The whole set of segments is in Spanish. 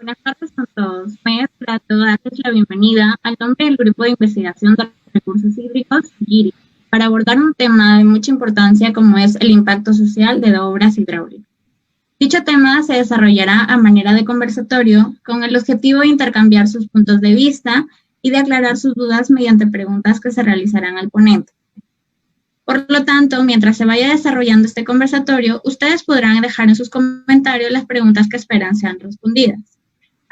Buenas tardes a todos. Me es grato darles la bienvenida al nombre del Grupo de Investigación de Recursos Hídricos, GIRI, para abordar un tema de mucha importancia como es el impacto social de obras hidráulicas. Dicho tema se desarrollará a manera de conversatorio con el objetivo de intercambiar sus puntos de vista y de aclarar sus dudas mediante preguntas que se realizarán al ponente. Por lo tanto, mientras se vaya desarrollando este conversatorio, ustedes podrán dejar en sus comentarios las preguntas que esperan sean respondidas.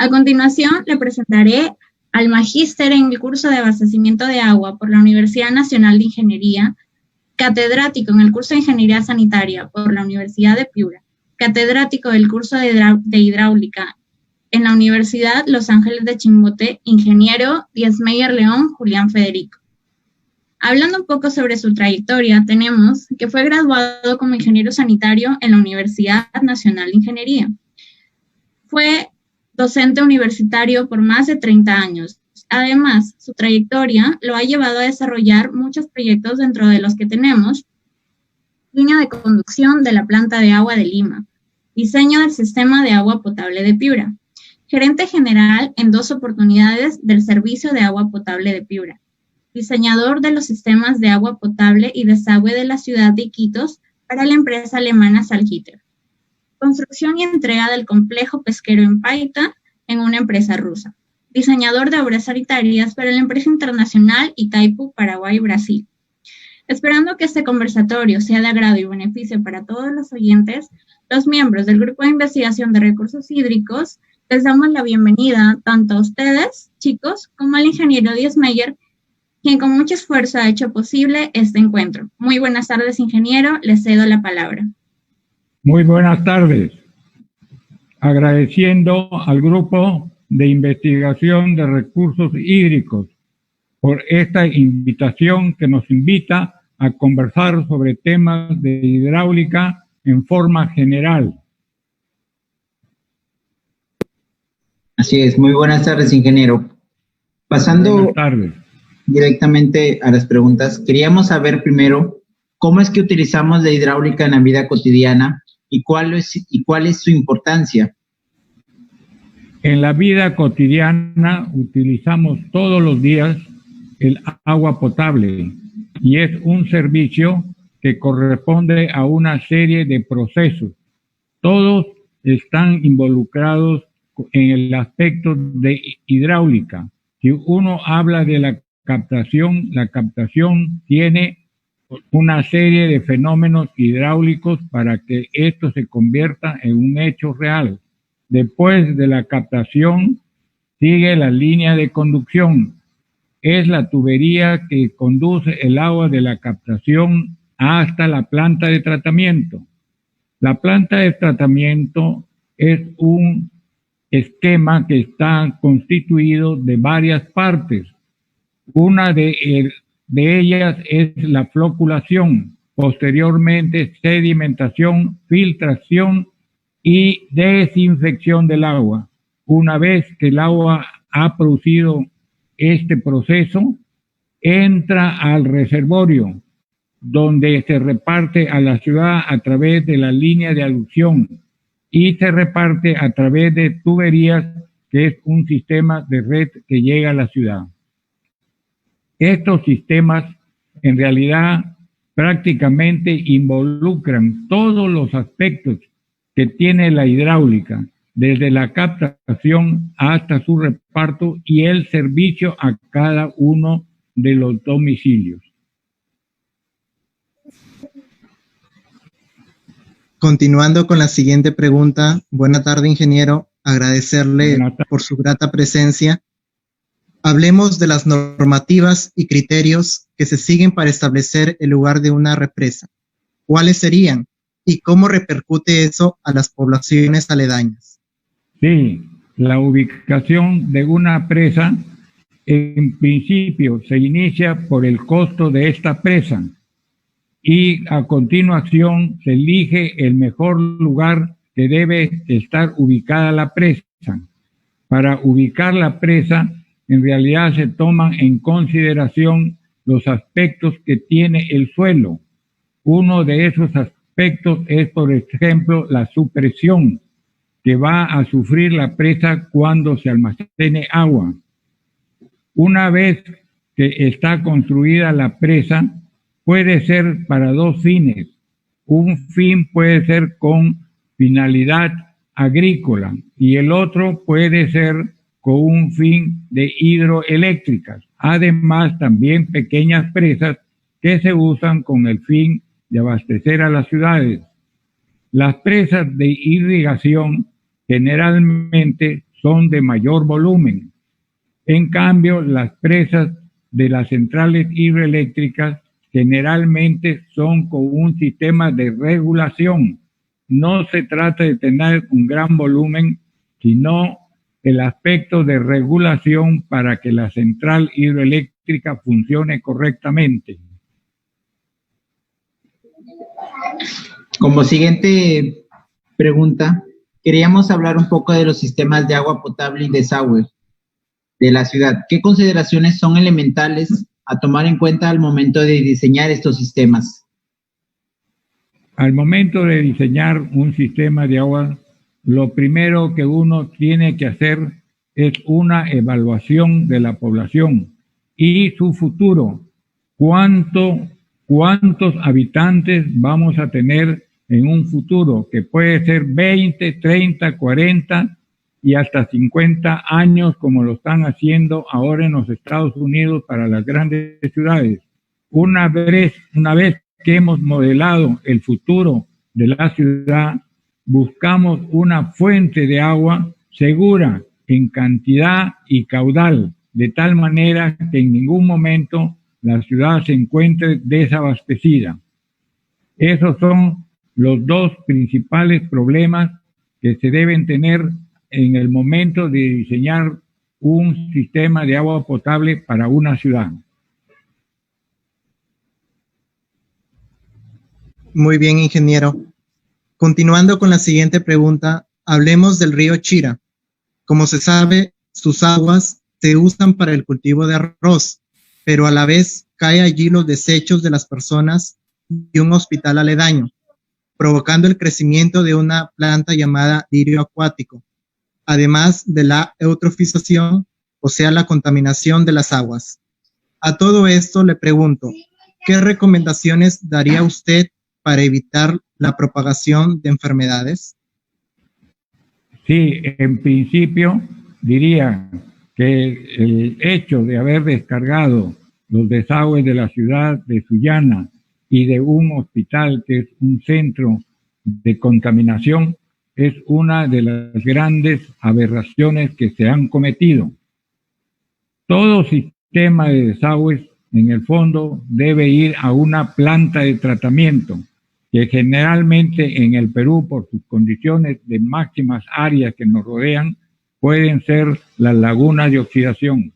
A continuación, le presentaré al magíster en el curso de abastecimiento de agua por la Universidad Nacional de Ingeniería, catedrático en el curso de Ingeniería Sanitaria por la Universidad de Piura, catedrático del curso de Hidráulica en la Universidad Los Ángeles de Chimbote, ingeniero Diesmeyer León Julián Federico. Hablando un poco sobre su trayectoria, tenemos que fue graduado como ingeniero sanitario en la Universidad Nacional de Ingeniería. Fue docente universitario por más de 30 años. Además, su trayectoria lo ha llevado a desarrollar muchos proyectos dentro de los que tenemos línea de conducción de la planta de agua de Lima, diseño del sistema de agua potable de Piura, gerente general en 2 oportunidades del servicio de agua potable de Piura, diseñador de los sistemas de agua potable y desagüe de la ciudad de Iquitos para la empresa alemana Salzgitter. Construcción y entrega del complejo pesquero en Paita en una empresa rusa. Diseñador de obras sanitarias para la empresa internacional Itaipu, Paraguay y Brasil. Esperando que este conversatorio sea de agrado y beneficio para todos los oyentes, los miembros del Grupo de Investigación de Recursos Hídricos les damos la bienvenida tanto a ustedes, chicos, como al ingeniero Diesmeyer, quien con mucho esfuerzo ha hecho posible este encuentro. Muy buenas tardes, ingeniero. Le cedo la palabra. Muy buenas tardes. Agradeciendo al Grupo de Investigación de Recursos Hídricos por esta invitación que nos invita a conversar sobre temas de hidráulica en forma general. Así es. Muy buenas tardes, ingeniero. Pasando directamente a las preguntas, queríamos saber primero cómo es que utilizamos la hidráulica en la vida cotidiana y cuál es su importancia. En la vida cotidiana utilizamos todos los días el agua potable y es un servicio que corresponde a una serie de procesos. Todos están involucrados en el aspecto de hidráulica. Si uno habla de la captación tiene una serie de fenómenos hidráulicos para que esto se convierta en un hecho real. Después de la captación sigue la línea de conducción. Es la tubería que conduce el agua de la captación hasta la planta de tratamiento. La planta de tratamiento es un esquema que está constituido de varias partes. Una de ellas es la floculación, posteriormente sedimentación, filtración y desinfección del agua. Una vez que el agua ha producido este proceso, entra al reservorio, donde se reparte a la ciudad a través de la línea de aducción y se reparte a través de tuberías, que es un sistema de red que llega a la ciudad. Estos sistemas en realidad prácticamente involucran todos los aspectos que tiene la hidráulica, desde la captación hasta su reparto y el servicio a cada uno de los domicilios. Continuando con la siguiente pregunta. Buena tarde, ingeniero. Agradecerle por su grata presencia. Hablemos de las normativas y criterios que se siguen para establecer el lugar de una represa. ¿Cuáles serían? ¿Y cómo repercute eso a las poblaciones aledañas? Sí, la ubicación de una presa, en principio, se inicia por el costo de esta presa y a continuación se elige el mejor lugar que debe estar ubicada la presa. Para ubicar la presa, en realidad se toman en consideración los aspectos que tiene el suelo. Uno de esos aspectos es, por ejemplo, la supresión. que va a sufrir la presa cuando se almacene agua. Una vez que está construida la presa, puede ser para dos fines. Un fin puede ser con finalidad agrícola y el otro puede ser con un fin de hidroeléctricas. Además, también pequeñas presas que se usan con el fin de abastecer a las ciudades. Las presas de irrigación generalmente son de mayor volumen. En cambio, las presas de las centrales hidroeléctricas generalmente son con un sistema de regulación. No se trata de tener un gran volumen, sino el aspecto de regulación para que la central hidroeléctrica funcione correctamente. Como siguiente pregunta, queríamos hablar un poco de los sistemas de agua potable y desagüe de la ciudad. ¿Qué consideraciones son elementales a tomar en cuenta al momento de diseñar estos sistemas? Al momento de diseñar un sistema de agua, lo primero que uno tiene que hacer es una evaluación de la población y su futuro. ¿Cuántos habitantes vamos a tener en un futuro? Que puede ser 20, 30, 40 y hasta 50 años, como lo están haciendo ahora en los Estados Unidos para las grandes ciudades. Una vez que hemos modelado el futuro de la ciudad, buscamos una fuente de agua segura en cantidad y caudal, de tal manera que en ningún momento la ciudad se encuentre desabastecida. Esos son los dos principales problemas que se deben tener en el momento de diseñar un sistema de agua potable para una ciudad. Muy bien, ingeniero. Continuando con la siguiente pregunta, hablemos del río Chira. Como se sabe, sus aguas se usan para el cultivo de arroz, pero a la vez cae allí los desechos de las personas y un hospital aledaño, provocando el crecimiento de una planta llamada lirio acuático, además de la eutrofización, o sea, la contaminación de las aguas. A todo esto le pregunto, ¿qué recomendaciones daría usted para evitar la propagación de enfermedades? Sí, en principio diría que el hecho de haber descargado los desagües de la ciudad de Sullana y de un hospital que es un centro de contaminación es una de las grandes aberraciones que se han cometido. Todo sistema de desagües, en el fondo, debe ir a una planta de tratamiento, que generalmente en el Perú, por sus condiciones de máximas áreas que nos rodean, pueden ser las lagunas de oxidación.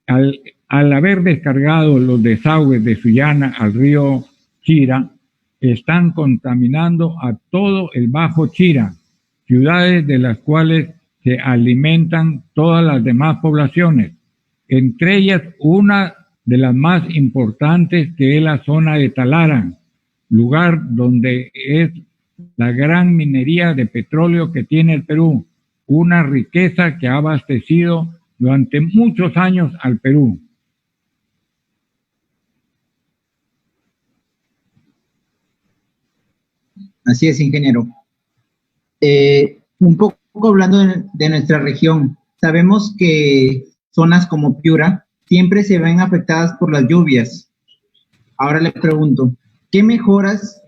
Al haber descargado los desagües de Sullana al río Chira, están contaminando a todo el Bajo Chira, ciudades de las cuales se alimentan todas las demás poblaciones, entre ellas una de las más importantes, que es la zona de Talara, lugar donde es la gran minería de petróleo que tiene el Perú, una riqueza que ha abastecido durante muchos años al Perú. Así es, ingeniero. Un poco hablando de nuestra región, sabemos que zonas como Piura siempre se ven afectadas por las lluvias. Ahora le pregunto, ¿qué mejoras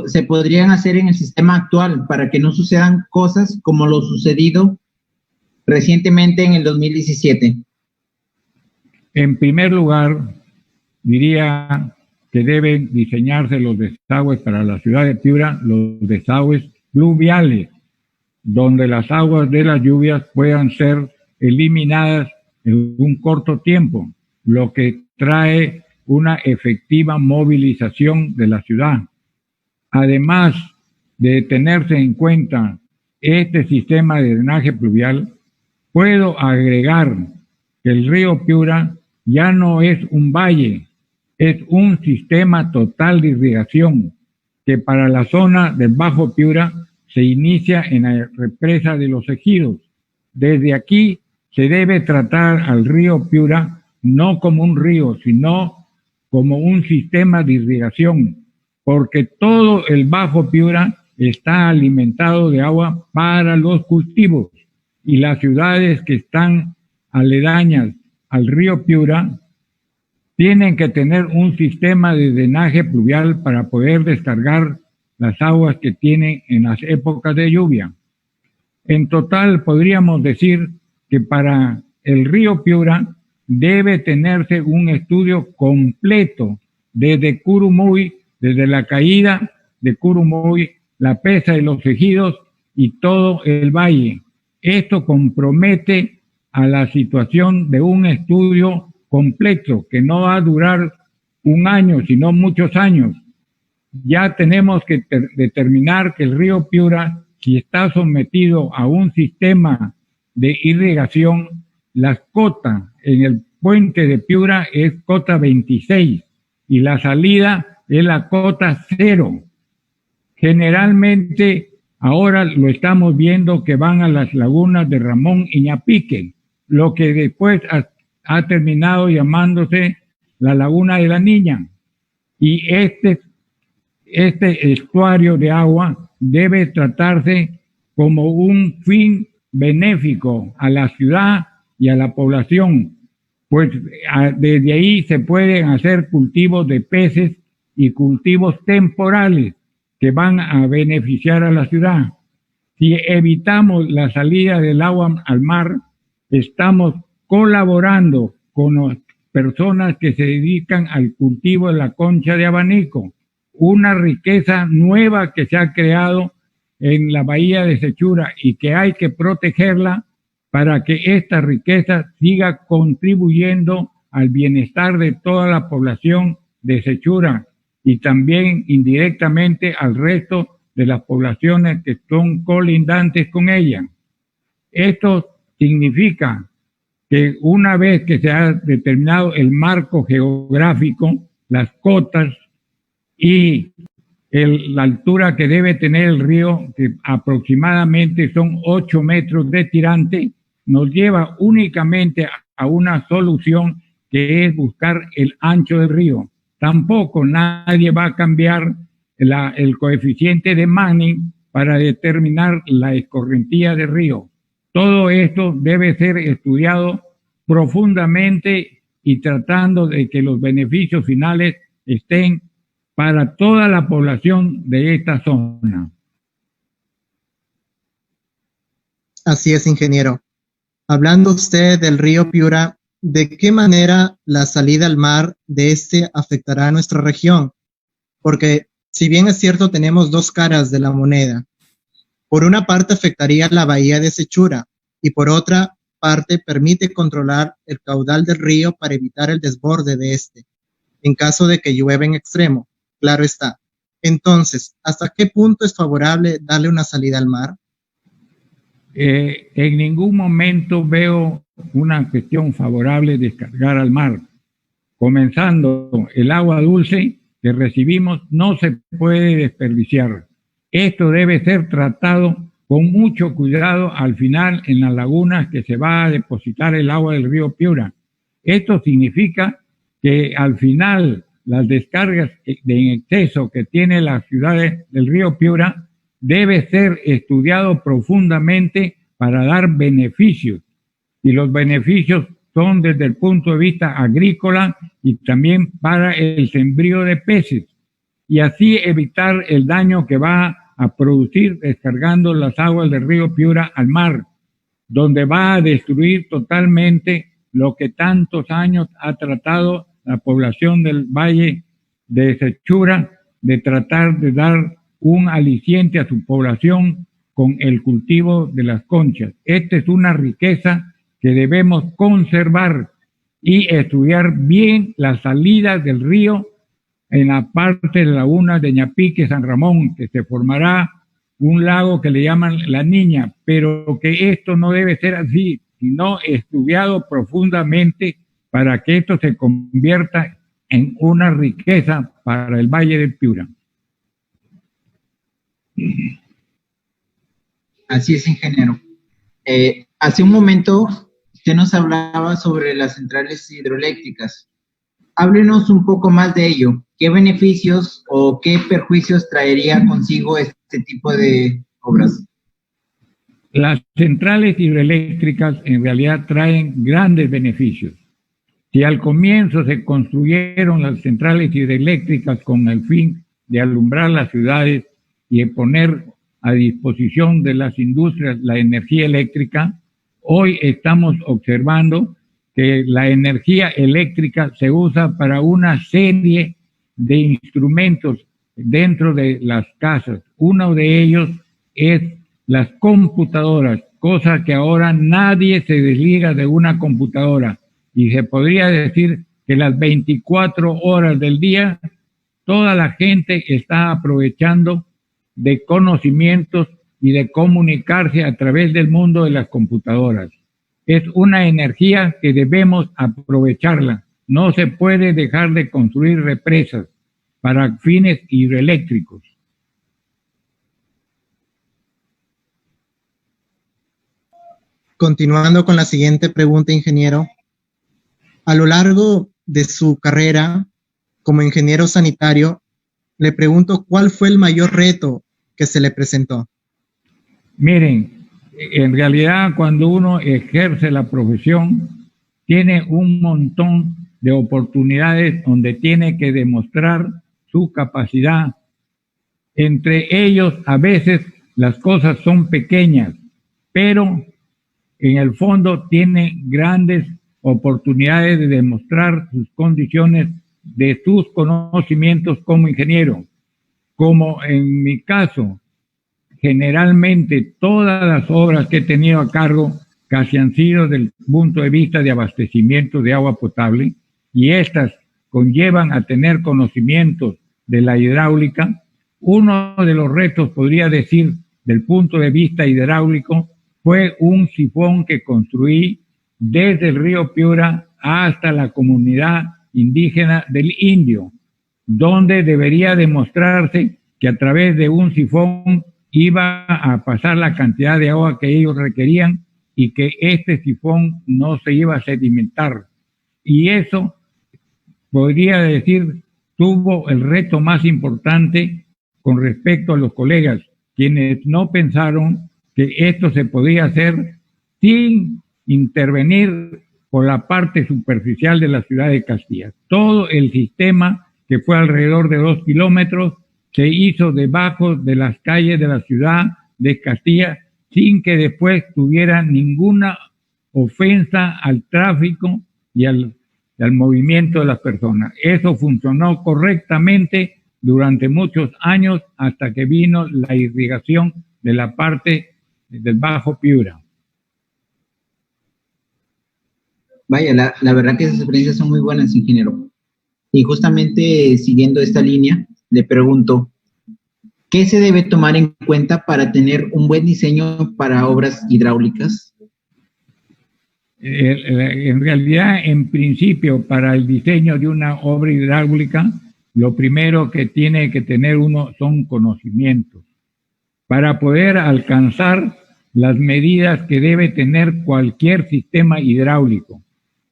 se podrían hacer en el sistema actual para que no sucedan cosas como lo sucedido recientemente en el 2017? En primer lugar, diría que deben diseñarse los desagües para la ciudad de Piura, los desagües pluviales, donde las aguas de las lluvias puedan ser eliminadas en un corto tiempo, lo que trae una efectiva movilización de la ciudad. Además de tenerse en cuenta este sistema de drenaje pluvial, puedo agregar que el río Piura ya no es un valle, es un sistema total de irrigación que para la zona del Bajo Piura se inicia en la represa de los Ejidos. Desde aquí se debe tratar al río Piura no como un río, sino como un sistema de irrigación, porque todo el Bajo Piura está alimentado de agua para los cultivos y las ciudades que están aledañas al río Piura tienen que tener un sistema de drenaje pluvial para poder descargar las aguas que tienen en las épocas de lluvia. En total, podríamos decir que para el río Piura debe tenerse un estudio completo desde Curumuy, desde la caída de Curumuy, la presa de los Ejidos y todo el valle. Esto compromete a la situación de un estudio completo que no va a durar un año, sino muchos años. Ya tenemos que determinar que el río Piura, si está sometido a un sistema de irrigación, las cotas en el puente de Piura es cota 26 y la salida es la cota 0. Generalmente ahora lo estamos viendo que van a las lagunas de Ramón y Ñapique, lo que después ha terminado llamándose la Laguna de la Niña. Y este estuario de agua debe tratarse como un fin benéfico a la ciudad y a la población, pues desde ahí se pueden hacer cultivos de peces y cultivos temporales que van a beneficiar a la ciudad. Si evitamos la salida del agua al mar, estamos colaborando con las personas que se dedican al cultivo de la concha de abanico, una riqueza nueva que se ha creado en la bahía de Sechura y que hay que protegerla para que esta riqueza siga contribuyendo al bienestar de toda la población de Sechura y también indirectamente al resto de las poblaciones que son colindantes con ella. Esto significa que una vez que se ha determinado el marco geográfico, las cotas y la altura que debe tener el río, que aproximadamente son 8 metros de tirante, nos lleva únicamente a una solución que es buscar el ancho del río. Tampoco nadie va a cambiar el coeficiente de Manning para determinar la escorrentía del río. Todo esto debe ser estudiado profundamente y tratando de que los beneficios finales estén para toda la población de esta zona. Así es, ingeniero. Hablando usted del río Piura, ¿de qué manera la salida al mar de este afectará a nuestra región? Porque si bien es cierto, tenemos dos caras de la moneda. Por una parte afectaría la bahía de Sechura y por otra parte permite controlar el caudal del río para evitar el desborde de este, en caso de que llueva en extremo, claro está. Entonces, ¿hasta qué punto es favorable darle una salida al mar? En ningún momento veo una cuestión favorable descargar al mar. Comenzando, el agua dulce que recibimos no se puede desperdiciar. Esto debe ser tratado con mucho cuidado al final en las lagunas que se va a depositar el agua del río Piura. Esto significa que al final las descargas en exceso que tiene la ciudad del río Piura debe ser estudiado profundamente para dar beneficios. Y los beneficios son desde el punto de vista agrícola y también para el sembrío de peces. Y así evitar el daño que va a producir descargando las aguas del río Piura al mar, donde va a destruir totalmente lo que tantos años ha tratado la población del Valle de Sechura, de tratar de dar un aliciente a su población con el cultivo de las conchas. Esta es una riqueza que debemos conservar y estudiar bien las salidas del río en la parte de la laguna de Ñapique, San Ramón, que se formará un lago que le llaman La Niña, pero que esto no debe ser así, sino estudiado profundamente para que esto se convierta en una riqueza para el Valle del Piura. Así es, ingeniero. Hace un momento usted nos hablaba sobre las centrales hidroeléctricas. Háblenos un poco más de ello. ¿Qué beneficios o qué perjuicios traería consigo este tipo de obras? Las centrales hidroeléctricas en realidad traen grandes beneficios. Si al comienzo se construyeron las centrales hidroeléctricas con el fin de alumbrar las ciudades y de poner a disposición de las industrias la energía eléctrica, hoy estamos observando que la energía eléctrica se usa para una serie de instrumentos dentro de las casas. Uno de ellos es las computadoras, cosa que ahora nadie se desliga de una computadora. Y se podría decir que las 24 horas del día, toda la gente está aprovechando de conocimientos y de comunicarse a través del mundo de las computadoras. Es una energía que debemos aprovecharla. No se puede dejar de construir represas para fines hidroeléctricos. Continuando con la siguiente pregunta, ingeniero. A lo largo de su carrera como ingeniero sanitario, le pregunto cuál fue el mayor reto que se le presentó. Miren, en realidad cuando uno ejerce la profesión, tiene un montón de oportunidades donde tiene que demostrar su capacidad. Entre ellos, a veces las cosas son pequeñas, pero en el fondo tiene grandes oportunidades de demostrar sus condiciones, de sus conocimientos como ingeniero. Como en mi caso, generalmente todas las obras que he tenido a cargo casi han sido desde el punto de vista de abastecimiento de agua potable, y estas conllevan a tener conocimientos de la hidráulica. Uno de los retos, podría decir, del punto de vista hidráulico, fue un sifón que construí desde el río Piura hasta la comunidad indígena del Indio, donde debería demostrarse que a través de un sifón iba a pasar la cantidad de agua que ellos requerían y que este sifón no se iba a sedimentar. Y eso, podría decir, tuvo el reto más importante con respecto a los colegas, quienes no pensaron que esto se podía hacer sin intervenir por la parte superficial de la ciudad de Castilla. Todo el sistema, que fue alrededor de 2 kilómetros, se hizo debajo de las calles de la ciudad de Castilla sin que después tuviera ninguna ofensa al tráfico y al movimiento de las personas. Eso funcionó correctamente durante muchos años hasta que vino la irrigación de la parte del Bajo Piura. Vaya, la verdad que esas experiencias son muy buenas, ingeniero. Y justamente siguiendo esta línea, le pregunto, ¿qué se debe tomar en cuenta para tener un buen diseño para obras hidráulicas? En realidad, en principio, para el diseño de una obra hidráulica, lo primero que tiene que tener uno son conocimientos para poder alcanzar las medidas que debe tener cualquier sistema hidráulico.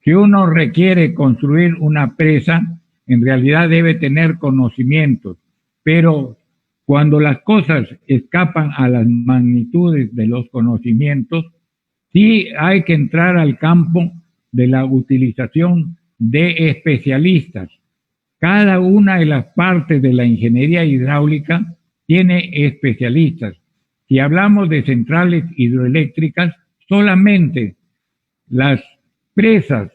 Si uno requiere construir una presa, en realidad debe tener conocimientos, pero cuando las cosas escapan a las magnitudes de los conocimientos, sí hay que entrar al campo de la utilización de especialistas. Cada una de las partes de la ingeniería hidráulica tiene especialistas. Si hablamos de centrales hidroeléctricas, solamente las presas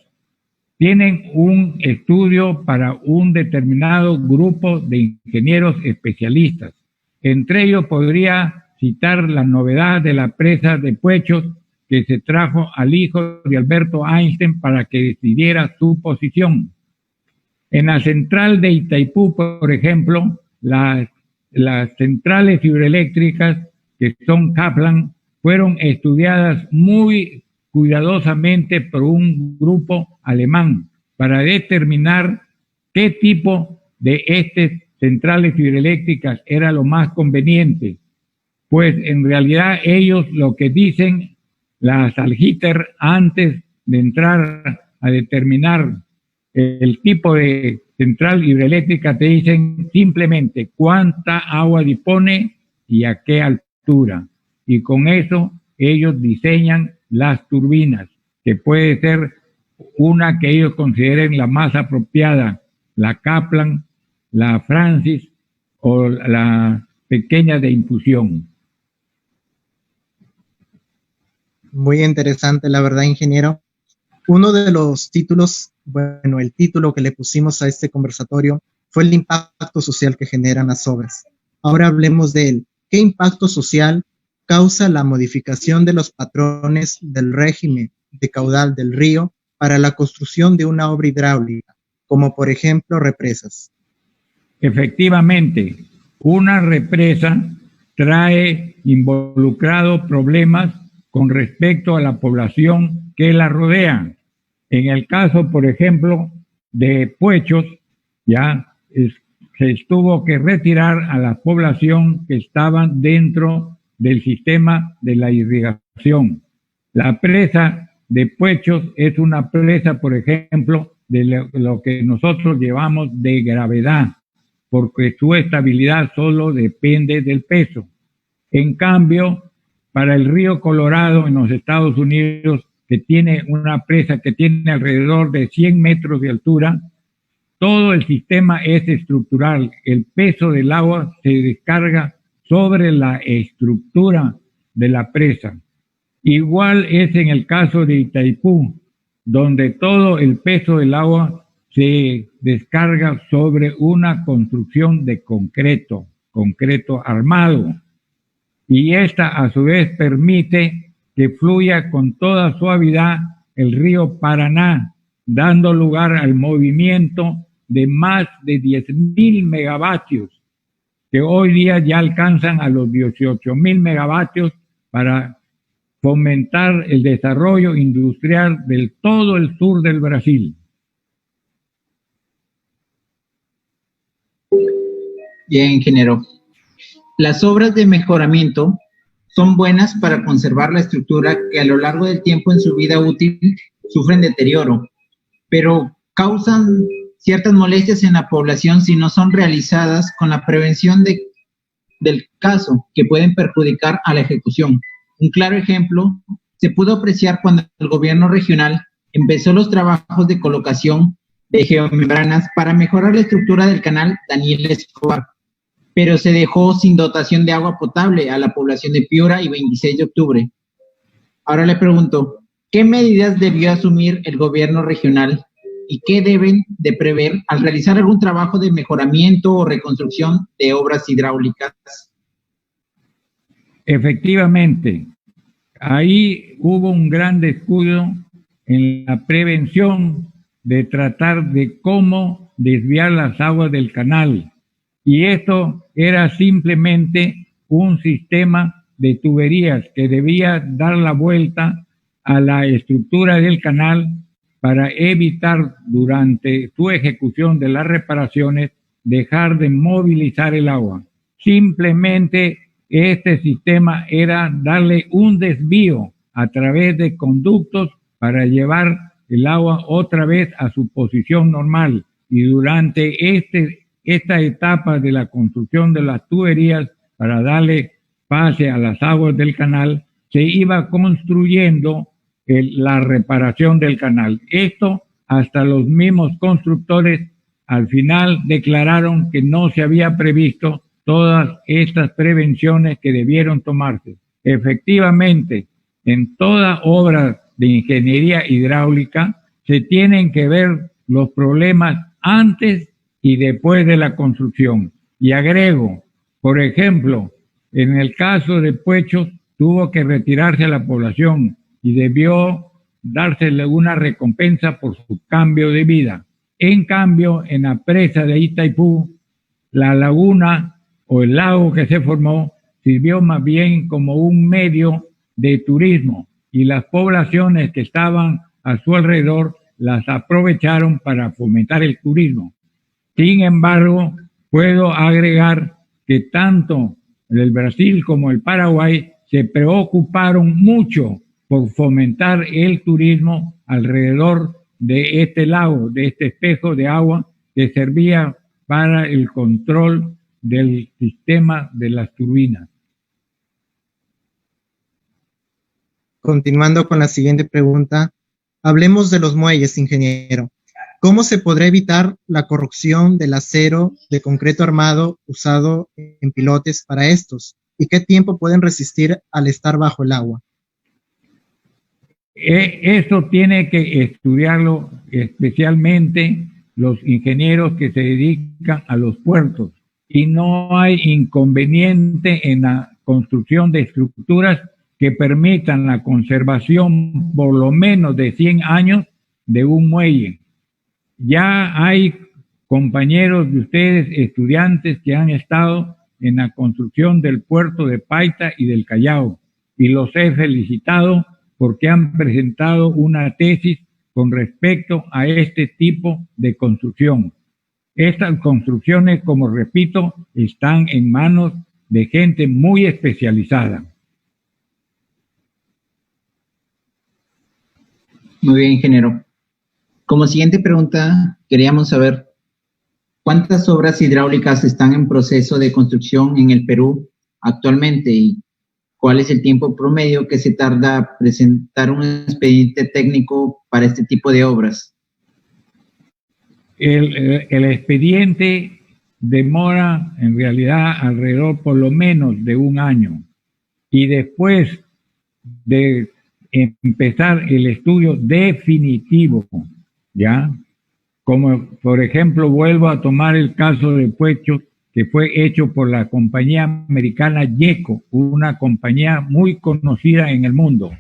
tienen un estudio para un determinado grupo de ingenieros especialistas. Entre ellos podría citar la novedad de la presa de Puechos, que se trajo al hijo de Alberto Einstein para que decidiera su posición. En la central de Itaipú, por ejemplo, las centrales hidroeléctricas, que son Kaplan, fueron estudiadas muy cuidadosamente por un grupo alemán para determinar qué tipo de centrales hidroeléctricas era lo más conveniente. pues en realidad ellos lo que dicen, las Algiter, antes de entrar a determinar el tipo de central hidroeléctrica, te dicen simplemente cuánta agua dispone y a qué altura. Y con eso ellos diseñan las turbinas, que puede ser una que ellos consideren la más apropiada, la Kaplan, la Francis o la pequeña de infusión. Muy interesante, la verdad, ingeniero. Uno de los títulos, bueno, el título que le pusimos a este conversatorio fue el impacto social que generan las obras. Ahora hablemos de él. ¿Qué impacto social causa la modificación de los patrones del régimen de caudal del río para la construcción de una obra hidráulica, como por ejemplo represas? Efectivamente, una represa trae involucrado problemas con respecto a la población que la rodea. En el caso, por ejemplo, de Puechos, ya se tuvo que retirar a la población que estaban dentro del sistema de la irrigación. La presa de Puechos es una presa, por ejemplo, de lo que nosotros llevamos de gravedad, porque su estabilidad solo depende del peso. En cambio, para el río Colorado en los Estados Unidos, que tiene una presa que tiene alrededor de 100 metros de altura, todo el sistema es estructural. El peso del agua se descarga sobre la estructura de la presa. Igual es en el caso de Itaipú, donde todo el peso del agua se descarga sobre una construcción de concreto armado. Y esta a su vez permite que fluya con toda suavidad el río Paraná, dando lugar al movimiento de más de 10.000 megavatios, que hoy día ya alcanzan a los 18.000 megavatios para fomentar el desarrollo industrial del todo el sur del Brasil. Bien, ingeniero. Las obras de mejoramiento son buenas para conservar la estructura que a lo largo del tiempo en su vida útil sufren deterioro, pero causan ciertas molestias en la población si no son realizadas con la prevención del caso, que pueden perjudicar a la ejecución. Un claro ejemplo se pudo apreciar cuando el gobierno regional empezó los trabajos de colocación de geomembranas para mejorar la estructura del canal Daniel Escobar, pero se dejó sin dotación de agua potable a la población de Piura y 26 de octubre. Ahora le pregunto, ¿qué medidas debió asumir el gobierno regional y qué deben de prever al realizar algún trabajo de mejoramiento o reconstrucción de obras hidráulicas? Efectivamente, ahí hubo un gran descuido en la prevención de tratar de cómo desviar las aguas del canal. Y esto era simplemente un sistema de tuberías que debía dar la vuelta a la estructura del canal para evitar durante su ejecución de las reparaciones dejar de movilizar el agua. Simplemente este sistema era darle un desvío a través de conductos para llevar el agua otra vez a su posición normal. Y durante esta etapa de la construcción de las tuberías para darle pase a las aguas del canal, se iba construyendo la reparación del canal. Esto hasta los mismos constructores al final declararon que no se había previsto todas estas prevenciones que debieron tomarse. Efectivamente, en toda obra de ingeniería hidráulica se tienen que ver los problemas antes y después de la construcción. Y agrego, por ejemplo, en el caso de Puechos tuvo que retirarse a la población y debió dársele una recompensa por su cambio de vida. En cambio, en la presa de Itaipú, la laguna o el lago que se formó sirvió más bien como un medio de turismo y las poblaciones que estaban a su alrededor las aprovecharon para fomentar el turismo. Sin embargo, puedo agregar que tanto el Brasil como el Paraguay se preocuparon mucho por fomentar el turismo alrededor de este lago, de este espejo de agua que servía para el control del sistema de las turbinas. Continuando con la siguiente pregunta, hablemos de los muelles, ingeniero. ¿Cómo se podrá evitar la corrosión del acero de concreto armado usado en pilotes para estos? ¿Y qué tiempo pueden resistir al estar bajo el agua? Eso tiene que estudiarlo especialmente los ingenieros que se dedican a los puertos. Y no hay inconveniente en la construcción de estructuras que permitan la conservación por lo menos de 100 años de un muelle. Ya hay compañeros de ustedes, estudiantes, que han estado en la construcción del puerto de Paita y del Callao, y los he felicitado porque han presentado una tesis con respecto a este tipo de construcción. Estas construcciones, como repito, están en manos de gente muy especializada. Muy bien, ingeniero. Como siguiente pregunta, queríamos saber cuántas obras hidráulicas están en proceso de construcción en el Perú actualmente y cuál es el tiempo promedio que se tarda presentar un expediente técnico para este tipo de obras. El expediente demora en realidad alrededor por lo menos de un año, y después de empezar el estudio definitivo, ¿ya? Como por ejemplo, vuelvo a tomar el caso de Puecho, que fue hecho por la compañía americana YECO, una compañía muy conocida en el mundo.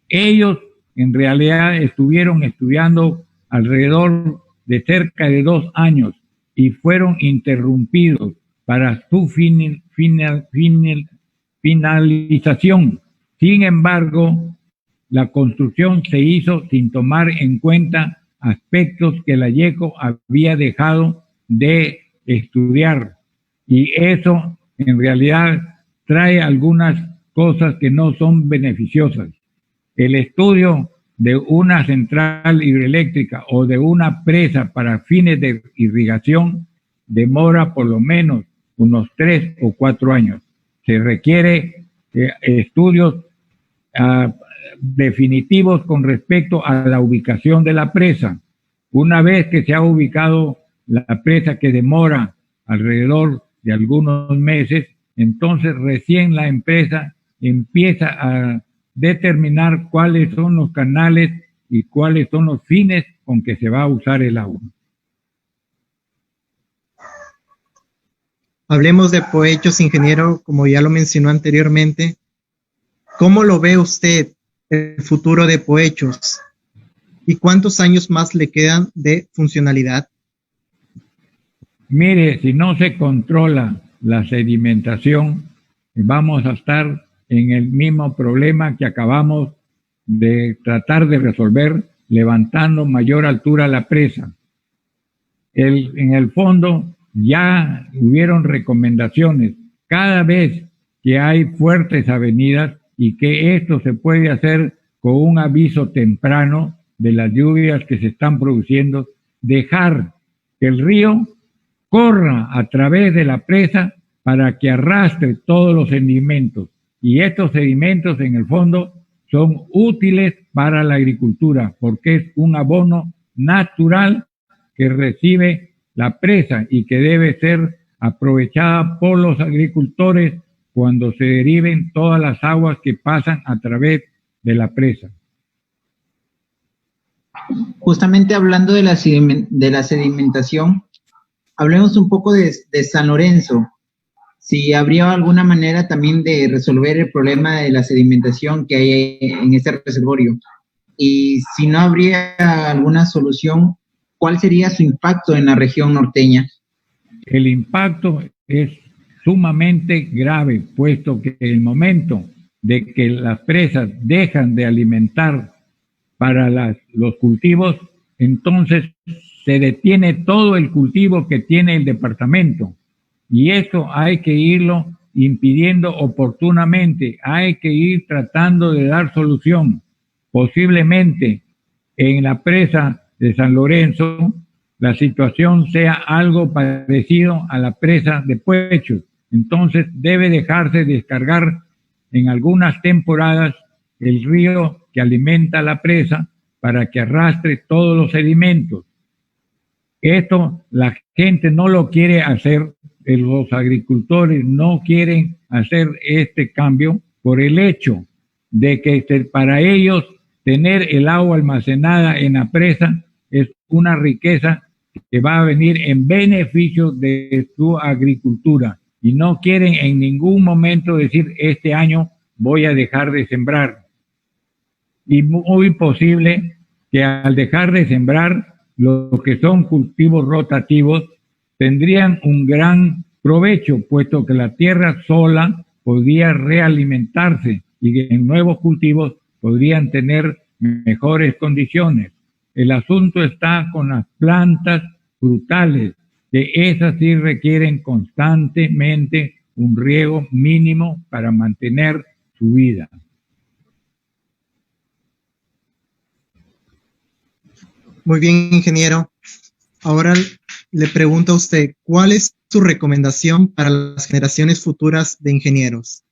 Ellos en realidad estuvieron estudiando alrededor de cerca de 2 años y fueron interrumpidos para su finalización. Sin embargo, la construcción se hizo sin tomar en cuenta aspectos que la YECO había dejado de estudiar, y eso en realidad trae algunas cosas que no son beneficiosas. El estudio de una central hidroeléctrica o de una presa para fines de irrigación demora por lo menos unos 3 o 4 años. Se requiere estudios definitivos con respecto a la ubicación de la presa. Una vez que se ha ubicado la presa, que demora alrededor de algunos meses, entonces recién la empresa empieza a determinar cuáles son los canales y cuáles son los fines con que se va a usar el agua. Hablemos de Poechos, ingeniero, como ya lo mencionó anteriormente. ¿Cómo lo ve usted el futuro de Poechos? ¿Y cuántos años más le quedan de funcionalidad? Mire, si no se controla la sedimentación, vamos a estar en el mismo problema que acabamos de tratar de resolver, levantando mayor altura la presa. En el fondo ya hubieron recomendaciones. Cada vez que hay fuertes avenidas, y que esto se puede hacer con un aviso temprano de las lluvias que se están produciendo, dejar que el río corra a través de la presa para que arrastre todos los sedimentos. Y estos sedimentos en el fondo son útiles para la agricultura porque es un abono natural que recibe la presa y que debe ser aprovechada por los agricultores cuando se deriven todas las aguas que pasan a través de la presa. Justamente hablando de la sedimentación, hablemos un poco de San Lorenzo. Si habría alguna manera también de resolver el problema de la sedimentación que hay en este reservorio. Y si no habría alguna solución, ¿cuál sería su impacto en la región norteña? El impacto es sumamente grave, puesto que el momento de que las presas dejan de alimentar para los cultivos, entonces se detiene todo el cultivo que tiene el departamento. Y eso hay que irlo impidiendo oportunamente. Hay que ir tratando de dar solución. Posiblemente en la presa de San Lorenzo la situación sea algo parecido a la presa de Puechos. Entonces debe dejarse descargar en algunas temporadas el río que alimenta la presa para que arrastre todos los sedimentos. Esto la gente no lo quiere hacer, los agricultores no quieren hacer este cambio por el hecho de que para ellos tener el agua almacenada en la presa es una riqueza que va a venir en beneficio de su agricultura y no quieren en ningún momento decir este año voy a dejar de sembrar. Y muy posible que al dejar de sembrar los que son cultivos rotativos tendrían un gran provecho, puesto que la tierra sola podría realimentarse y en nuevos cultivos podrían tener mejores condiciones. El asunto está con las plantas frutales, que esas sí requieren constantemente un riego mínimo para mantener su vida. Muy bien, ingeniero. Ahora le pregunto a usted, ¿cuál es su recomendación para las generaciones futuras de ingenieros?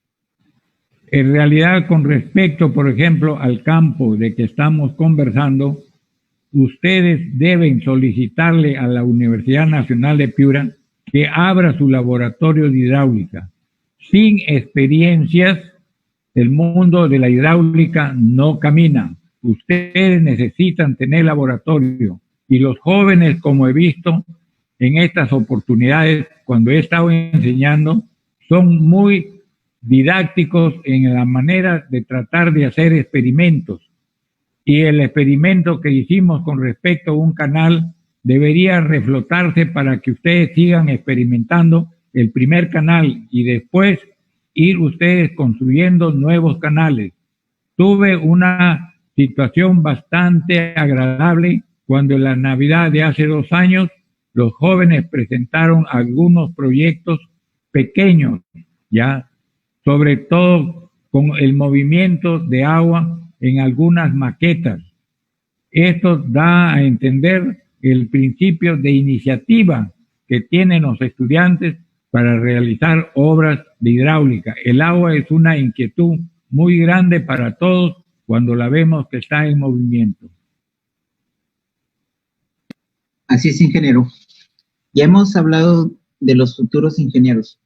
En realidad, con respecto, por ejemplo, al campo de que estamos conversando, ustedes deben solicitarle a la Universidad Nacional de Piura que abra su laboratorio de hidráulica. Sin experiencias, el mundo de la hidráulica no camina. Ustedes necesitan tener laboratorio y los jóvenes, como he visto en estas oportunidades, cuando he estado enseñando, son muy didácticos en la manera de tratar de hacer experimentos. Y el experimento que hicimos con respecto a un canal debería reflotarse para que ustedes sigan experimentando el primer canal y después ir ustedes construyendo nuevos canales. Tuve una situación bastante agradable cuando en la Navidad de hace 2 años los jóvenes presentaron algunos proyectos pequeños, ya, sobre todo con el movimiento de agua en algunas maquetas. Esto da a entender el principio de iniciativa que tienen los estudiantes para realizar obras de hidráulica. El agua es una inquietud muy grande para todos cuando la vemos que está en movimiento. Así es, ingeniero. Ya hemos hablado de los futuros ingenieros.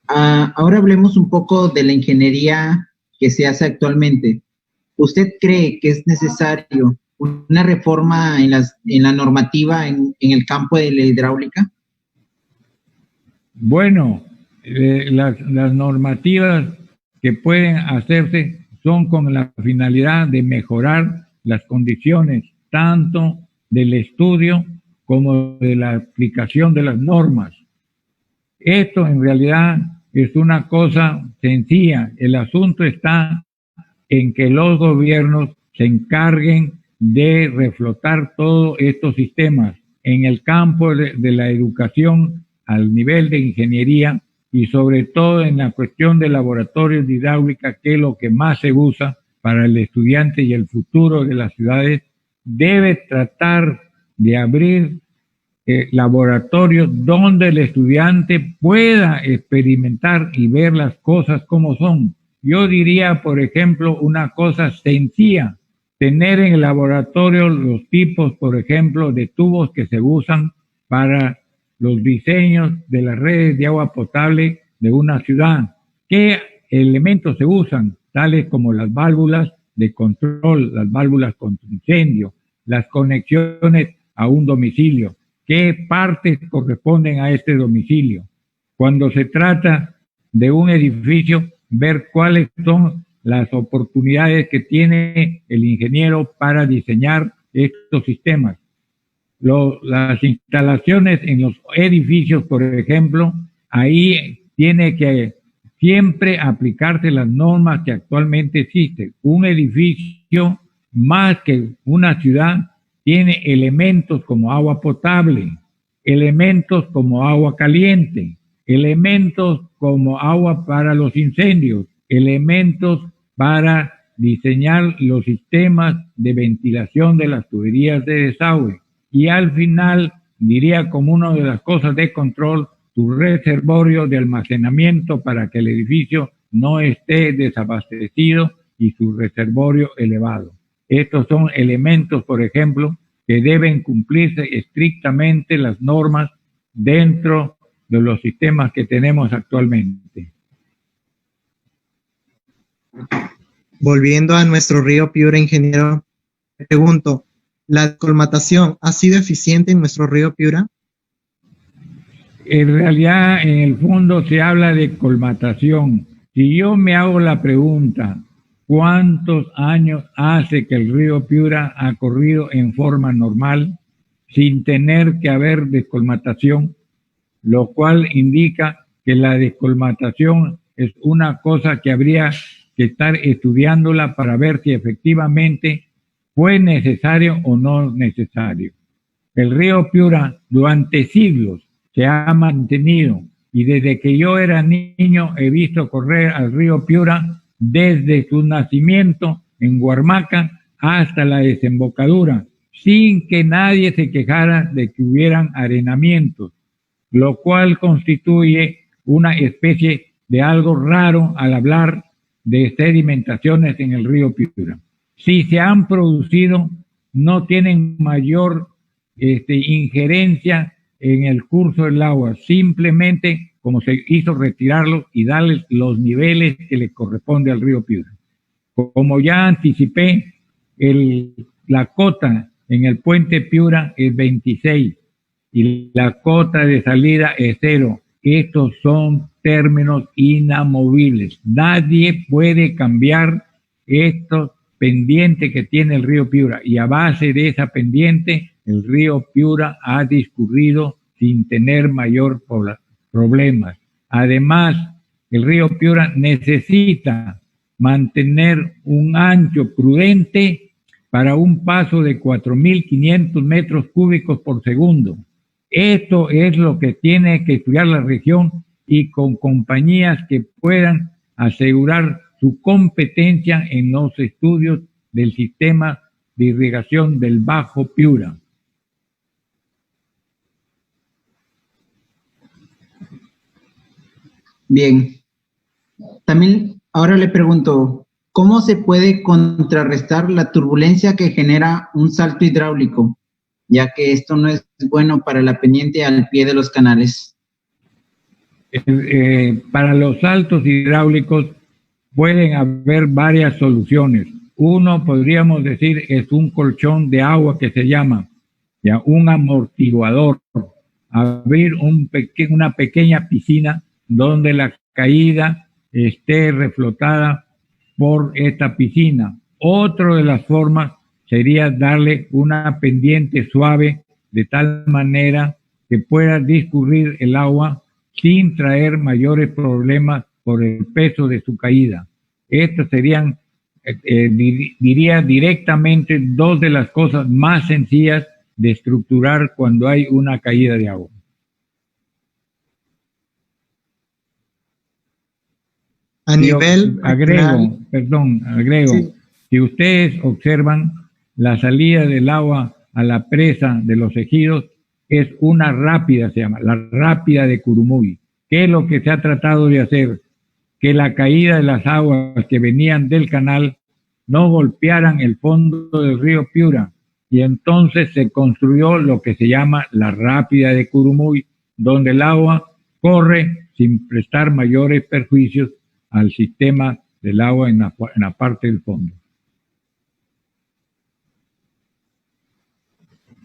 Ahora hablemos un poco de la ingeniería que se hace actualmente. ¿Usted cree que es necesario una reforma en la normativa en el campo de la hidráulica? Bueno, las normativas que pueden hacerse son con la finalidad de mejorar las condiciones tanto del estudio como de la aplicación de las normas. Esto en realidad es una cosa sencilla. El asunto está en que los gobiernos se encarguen de reflotar todos estos sistemas en el campo de la educación al nivel de ingeniería y sobre todo en la cuestión de laboratorios de hidráulica, que es lo que más se usa para el estudiante y el futuro de las ciudades. Debe tratar de abrir laboratorios donde el estudiante pueda experimentar y ver las cosas como son. Yo diría, por ejemplo, una cosa sencilla, tener en el laboratorio los tipos, por ejemplo, de tubos que se usan para los diseños de las redes de agua potable de una ciudad. ¿Qué elementos se usan? Tales como las válvulas de control, las válvulas contra incendio, las conexiones a un domicilio. ¿Qué partes corresponden a este domicilio? Cuando se trata de un edificio, ver cuáles son las oportunidades que tiene el ingeniero para diseñar estos sistemas. Las instalaciones en los edificios, por ejemplo, ahí tiene que siempre aplicarse las normas que actualmente existen. Un edificio, más que una ciudad, tiene elementos como agua potable, elementos como agua caliente, elementos como agua para los incendios, elementos para diseñar los sistemas de ventilación de las tuberías de desagüe y al final, diría como una de las cosas de control, tu reservorio de almacenamiento para que el edificio no esté desabastecido y su reservorio elevado. Estos son elementos, por ejemplo, que deben cumplirse estrictamente las normas dentro de los sistemas que tenemos actualmente. Volviendo a nuestro río Piura, ingeniero, me pregunto, ¿la colmatación ha sido eficiente en nuestro río Piura? En realidad, en el fondo se habla de colmatación. Si yo me hago la pregunta, ¿cuántos años hace que el río Piura ha corrido en forma normal, sin tener que haber descolmatación? Lo cual indica que la descolmatación es una cosa que habría que estar estudiándola para ver si efectivamente fue necesario o no necesario. El río Piura durante siglos se ha mantenido y desde que yo era niño he visto correr al río Piura desde su nacimiento en Huarmaca hasta la desembocadura, sin que nadie se quejara de que hubieran arenamientos, lo cual constituye una especie de algo raro al hablar de sedimentaciones en el río Piura. Si se han producido, no tienen mayor injerencia en el curso del agua, simplemente como se hizo retirarlos y darles los niveles que le corresponde al río Piura. Como ya anticipé, la cota en el puente Piura es 26 y la cota de salida es 0. Estos son términos inamovibles. Nadie puede cambiar estos pendientes que tiene el río Piura y a base de esa pendiente el río Piura ha discurrido sin tener mayor problemas. Además, el río Piura necesita mantener un ancho prudente para un paso de 4.500 metros cúbicos por segundo. Esto es lo que tiene que estudiar la región y con compañías que puedan asegurar su competencia en los estudios del sistema de irrigación del Bajo Piura. Bien. También ahora le pregunto, ¿cómo se puede contrarrestar la turbulencia que genera un salto hidráulico, ya que esto no es bueno para la pendiente al pie de los canales? Para los saltos hidráulicos pueden haber varias soluciones. Uno, podríamos decir, es un colchón de agua que se llama, ya, un amortiguador. Abrir una pequeña piscina donde la caída esté reflotada por esta piscina. Otra de las formas sería darle una pendiente suave de tal manera que pueda discurrir el agua sin traer mayores problemas por el peso de su caída. Estas serían, diría directamente, dos de las cosas más sencillas de estructurar cuando hay una caída de agua. Agrego, sí. Si ustedes observan, la salida del agua a la presa de los ejidos es una rápida, se llama, la rápida de Curumuy. ¿Qué es lo que se ha tratado de hacer? Que la caída de las aguas que venían del canal no golpearan el fondo del río Piura, y entonces se construyó lo que se llama la rápida de Curumuy, donde el agua corre sin prestar mayores perjuicios al sistema del agua en la parte del fondo.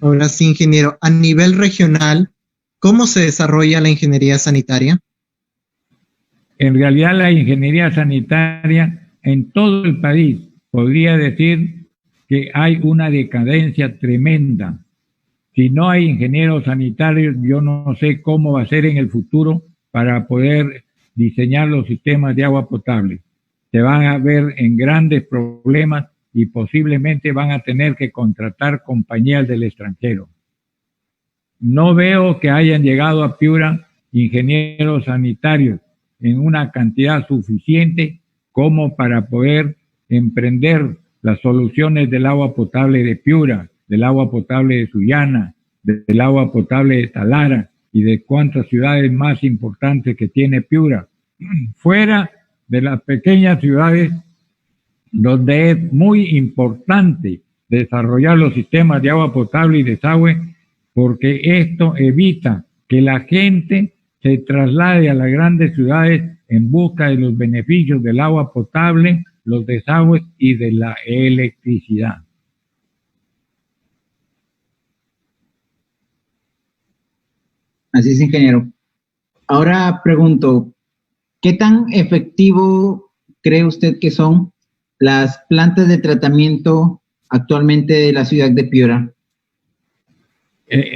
Ahora sí, ingeniero, a nivel regional, ¿cómo se desarrolla la ingeniería sanitaria? En realidad, la ingeniería sanitaria en todo el país, podría decir que hay una decadencia tremenda. Si no hay ingenieros sanitarios, yo no sé cómo va a ser en el futuro para poder diseñar los sistemas de agua potable. Se van a ver en grandes problemas y posiblemente van a tener que contratar compañías del extranjero. No veo que hayan llegado a Piura ingenieros sanitarios en una cantidad suficiente como para poder emprender las soluciones del agua potable de Piura, del agua potable de Sullana, del agua potable de Talara y de cuantas ciudades más importantes que tiene Piura, fuera de las pequeñas ciudades donde es muy importante desarrollar los sistemas de agua potable y desagüe, porque esto evita que la gente se traslade a las grandes ciudades en busca de los beneficios del agua potable, los desagües y de la electricidad. Así es, ingeniero. Ahora pregunto, ¿qué tan efectivo cree usted que son las plantas de tratamiento actualmente de la ciudad de Piura?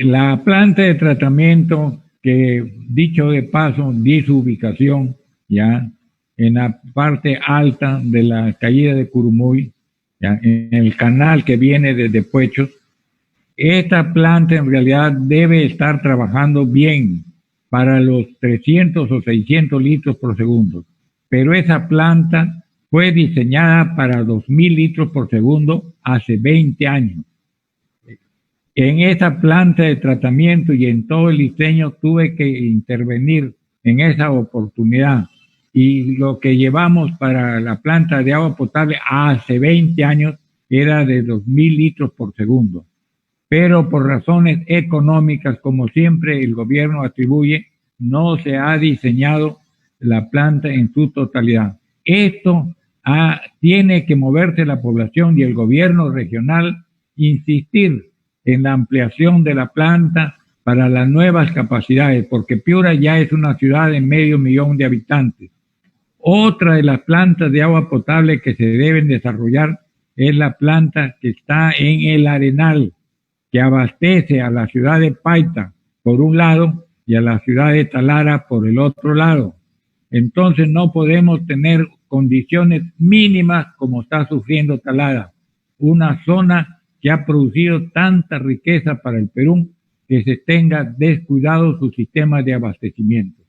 La planta de tratamiento, que dicho de paso, di su ubicación ya en la parte alta de la caída de Curumuy, ya, en el canal que viene desde Puechos. Esta planta en realidad debe estar trabajando bien para los 300 o 600 litros por segundo, pero esa planta fue diseñada para 2.000 litros por segundo hace 20 años. En esa planta de tratamiento y en todo el diseño tuve que intervenir en esa oportunidad, y lo que llevamos para la planta de agua potable hace 20 años era de 2.000 litros por segundo. Pero por razones económicas, como siempre el gobierno atribuye, no se ha diseñado la planta en su totalidad. Esto tiene que moverse la población y el gobierno regional, insistir en la ampliación de la planta para las nuevas capacidades, porque Piura ya es una ciudad de 500.000 de habitantes. Otra de las plantas de agua potable que se deben desarrollar es la planta que está en el Arenal, que abastece a la ciudad de Paita por un lado y a la ciudad de Talara por el otro lado. Entonces no podemos tener condiciones mínimas como está sufriendo Talara, una zona que ha producido tanta riqueza para el Perú, que se tenga descuidado su sistema de abastecimiento.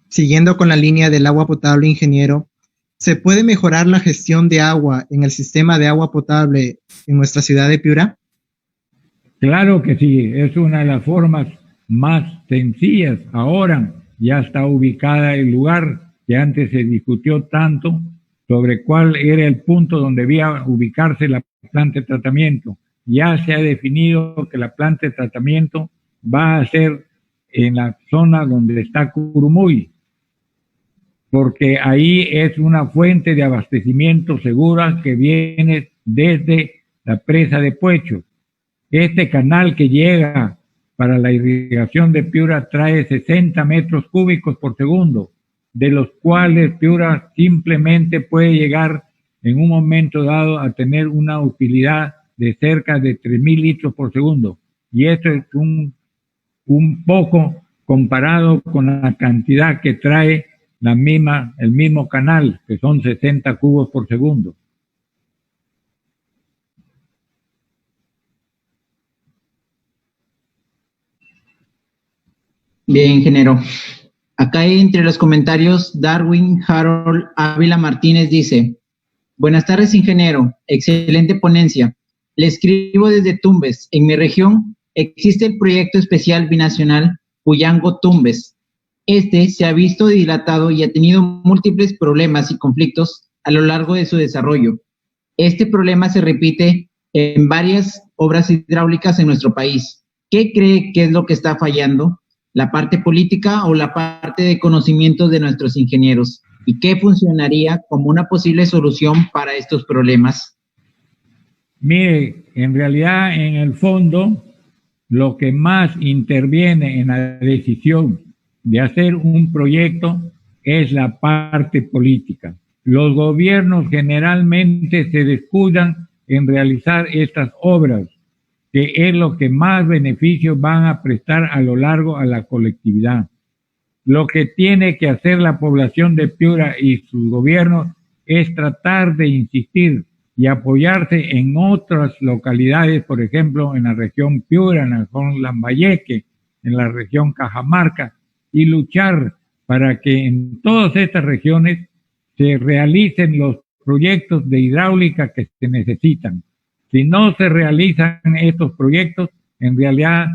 Siguiendo con la línea del agua potable, ingeniero, ¿se puede mejorar la gestión de agua en el sistema de agua potable en nuestra ciudad de Piura? Claro que sí, es una de las formas más sencillas. Ahora ya está ubicada el lugar que antes se discutió tanto sobre cuál era el punto donde debía ubicarse la planta de tratamiento. Ya se ha definido que la planta de tratamiento va a ser en la zona donde está Curumuy, porque ahí es una fuente de abastecimiento segura que viene desde la presa de Puechos. Este canal que llega para la irrigación de Piura trae 60 metros cúbicos por segundo, de los cuales Piura simplemente puede llegar en un momento dado a tener una utilidad de cerca de 3.000 litros por segundo. Y esto es un poco comparado con la cantidad que trae el mismo canal, que son 60 cubos por segundo. Bien, ingeniero. Acá entre los comentarios, Darwin Harold Ávila Martínez dice: buenas tardes, ingeniero, excelente ponencia. Le escribo desde Tumbes. En mi región existe el proyecto especial binacional Puyango-Tumbes. Este se ha visto dilatado y ha tenido múltiples problemas y conflictos a lo largo de su desarrollo. Este problema se repite en varias obras hidráulicas en nuestro país. ¿Qué cree que es lo que está fallando? ¿La parte política o la parte de conocimiento de nuestros ingenieros? ¿Y qué funcionaría como una posible solución para estos problemas? Mire, en realidad, en el fondo, lo que más interviene en la decisión de hacer un proyecto es la parte política. Los gobiernos generalmente se descuidan en realizar estas obras, que es lo que más beneficios van a prestar a lo largo a la colectividad. Lo que tiene que hacer la población de Piura y sus gobiernos es tratar de insistir y apoyarse en otras localidades, por ejemplo, en la región Piura, en la región Lambayeque, en la región Cajamarca, y luchar para que en todas estas regiones se realicen los proyectos de hidráulica que se necesitan. Si no se realizan estos proyectos, en realidad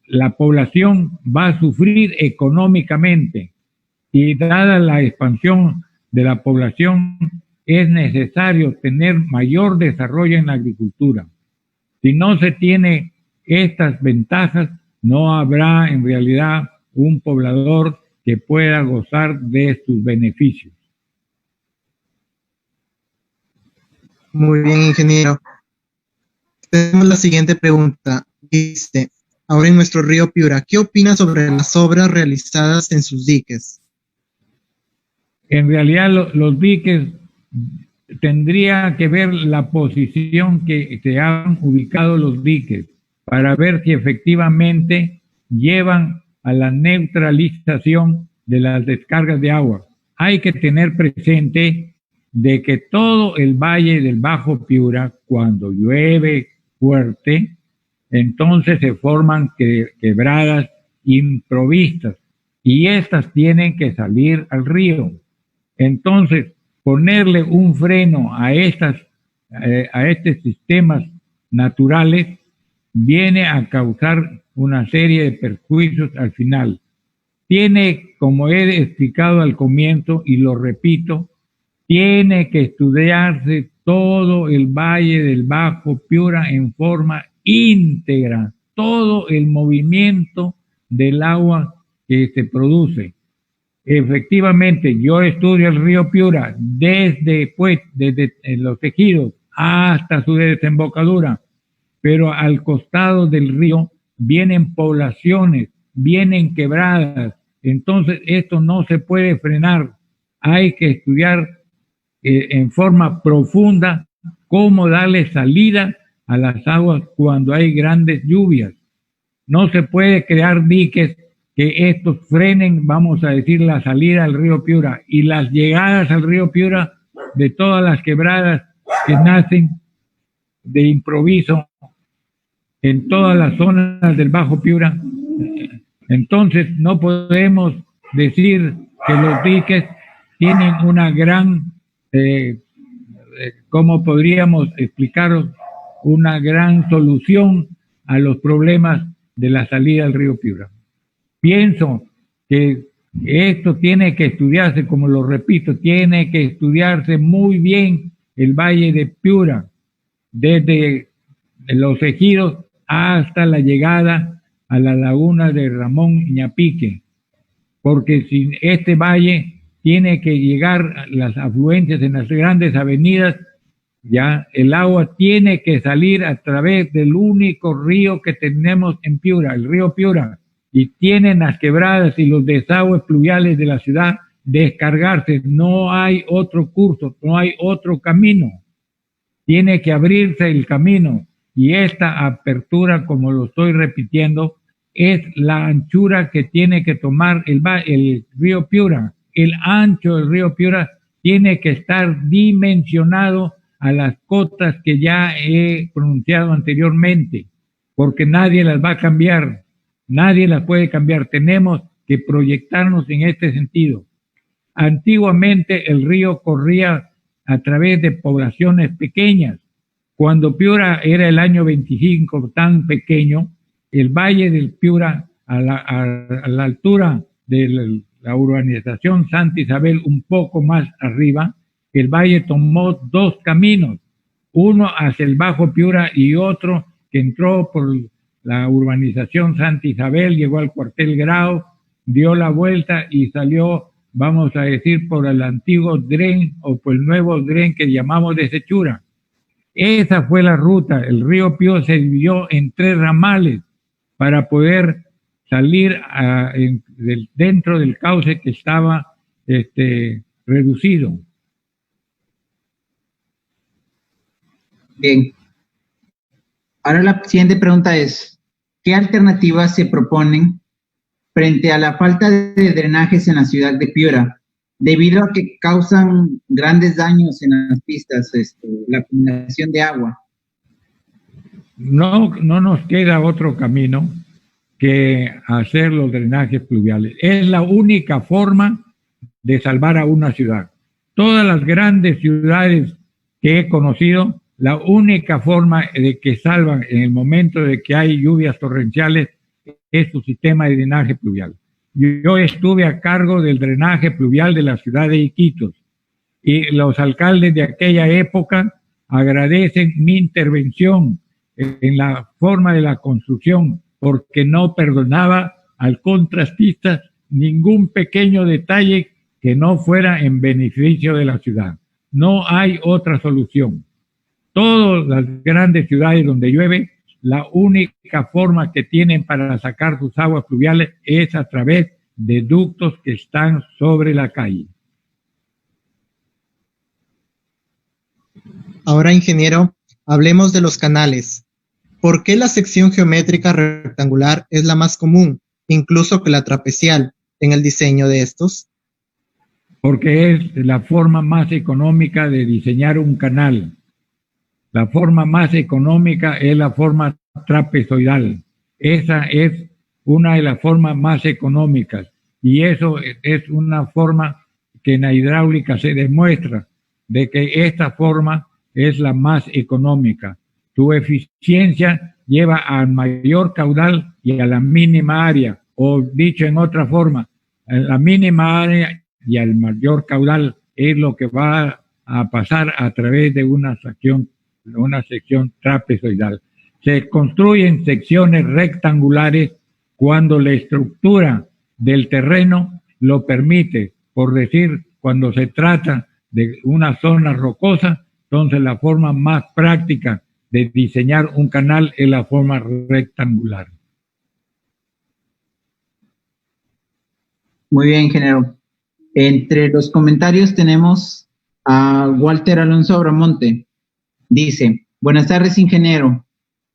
la población va a sufrir económicamente, y dada la expansión de la población, es necesario tener mayor desarrollo en la agricultura. Si no se tiene estas ventajas, no habrá en realidad un poblador que pueda gozar de sus beneficios. Muy bien, ingeniero. Tenemos la siguiente pregunta. Dice, ahora en nuestro río Piura, ¿qué opina sobre las obras realizadas en sus diques? En realidad los diques tendría que ver la posición que se han ubicado los diques para ver si efectivamente llevan a la neutralización de las descargas de agua. Hay que tener presente de que todo el valle del Bajo Piura, cuando llueve fuerte, entonces se forman quebradas improvistas y estas tienen que salir al río. Entonces, ponerle un freno a estos sistemas naturales viene a causar una serie de perjuicios al final. Tiene, como he explicado al comienzo y lo repito, tiene que estudiarse todo el valle del Bajo Piura en forma íntegra, todo el movimiento del agua que se produce. Efectivamente, yo estudio el río Piura desde los ejidos hasta su desembocadura, pero al costado del río vienen poblaciones, vienen quebradas, entonces esto no se puede frenar. Hay que estudiar en forma profunda cómo darle salida a las aguas cuando hay grandes lluvias. No se puede crear diques que estos frenen, vamos a decir, la salida al río Piura y las llegadas al río Piura de todas las quebradas que nacen de improviso en todas las zonas del Bajo Piura. Entonces no podemos decir que los diques tienen una gran, ¿cómo podríamos explicaros? Una gran solución a los problemas de la salida al río Piura. Pienso que esto tiene que estudiarse, como lo repito, tiene que estudiarse muy bien el valle de Piura, desde los ejidos hasta la llegada a la laguna de Ramón Iñapique, porque si este valle tiene que llegar a las afluencias en las grandes avenidas, ya el agua tiene que salir a través del único río que tenemos en Piura, el río Piura, y tienen las quebradas y los desagües pluviales de la ciudad descargarse. No hay otro curso, no hay otro camino. Tiene que abrirse el camino, y esta apertura, como lo estoy repitiendo, es la anchura que tiene que tomar el río Piura. El ancho del río Piura tiene que estar dimensionado a las cotas que ya he pronunciado anteriormente, porque nadie las va a cambiar. Nadie las puede cambiar. Tenemos que proyectarnos en este sentido. Antiguamente el río corría a través de poblaciones pequeñas. Cuando Piura era el año 25 tan pequeño, el valle del Piura a la altura de la urbanización Santa Isabel, un poco más arriba, el valle tomó dos caminos, uno hacia el Bajo Piura y otro que entró por la urbanización Santa Isabel, llegó al cuartel Grau, dio la vuelta y salió, vamos a decir, por el antiguo Dren o por el nuevo Dren que llamamos de Sechura. Esa fue la ruta. El río Piura se dividió en 3 ramales para poder salir dentro del cauce que estaba reducido. Bien. Ahora la siguiente pregunta es, ¿qué alternativas se proponen frente a la falta de drenajes en la ciudad de Piura, debido a que causan grandes daños en las pistas, la acumulación de agua. No nos queda otro camino que hacer los drenajes pluviales. Es la única forma de salvar a una ciudad. Todas las grandes ciudades que he conocido, la única forma de que salvan en el momento de que hay lluvias torrenciales es su sistema de drenaje pluvial. Yo estuve a cargo del drenaje pluvial de la ciudad de Iquitos y los alcaldes de aquella época agradecen mi intervención en la forma de la construcción, porque no perdonaba al contratista ningún pequeño detalle que no fuera en beneficio de la ciudad. No hay otra solución. Todas las grandes ciudades donde llueve, la única forma que tienen para sacar sus aguas pluviales es a través de ductos que están sobre la calle. Ahora, ingeniero, hablemos de los canales. ¿Por qué la sección geométrica rectangular es la más común, incluso que la trapecial, en el diseño de estos? Porque es la forma más económica de diseñar un canal. La forma más económica es la forma trapezoidal. Esa es una de las formas más económicas. Y eso es una forma que en la hidráulica se demuestra de que esta forma es la más económica. Su eficiencia lleva al mayor caudal y a la mínima área, o dicho en otra forma, a la mínima área y al mayor caudal es lo que va a pasar a través de una sección trapezoidal. Se construyen secciones rectangulares cuando la estructura del terreno lo permite, por decir, cuando se trata de una zona rocosa, entonces la forma más práctica de diseñar un canal es la forma rectangular. Muy bien, ingeniero. Entre los comentarios tenemos a Walter Alonso Abramonte. Dice, buenas tardes, ingeniero.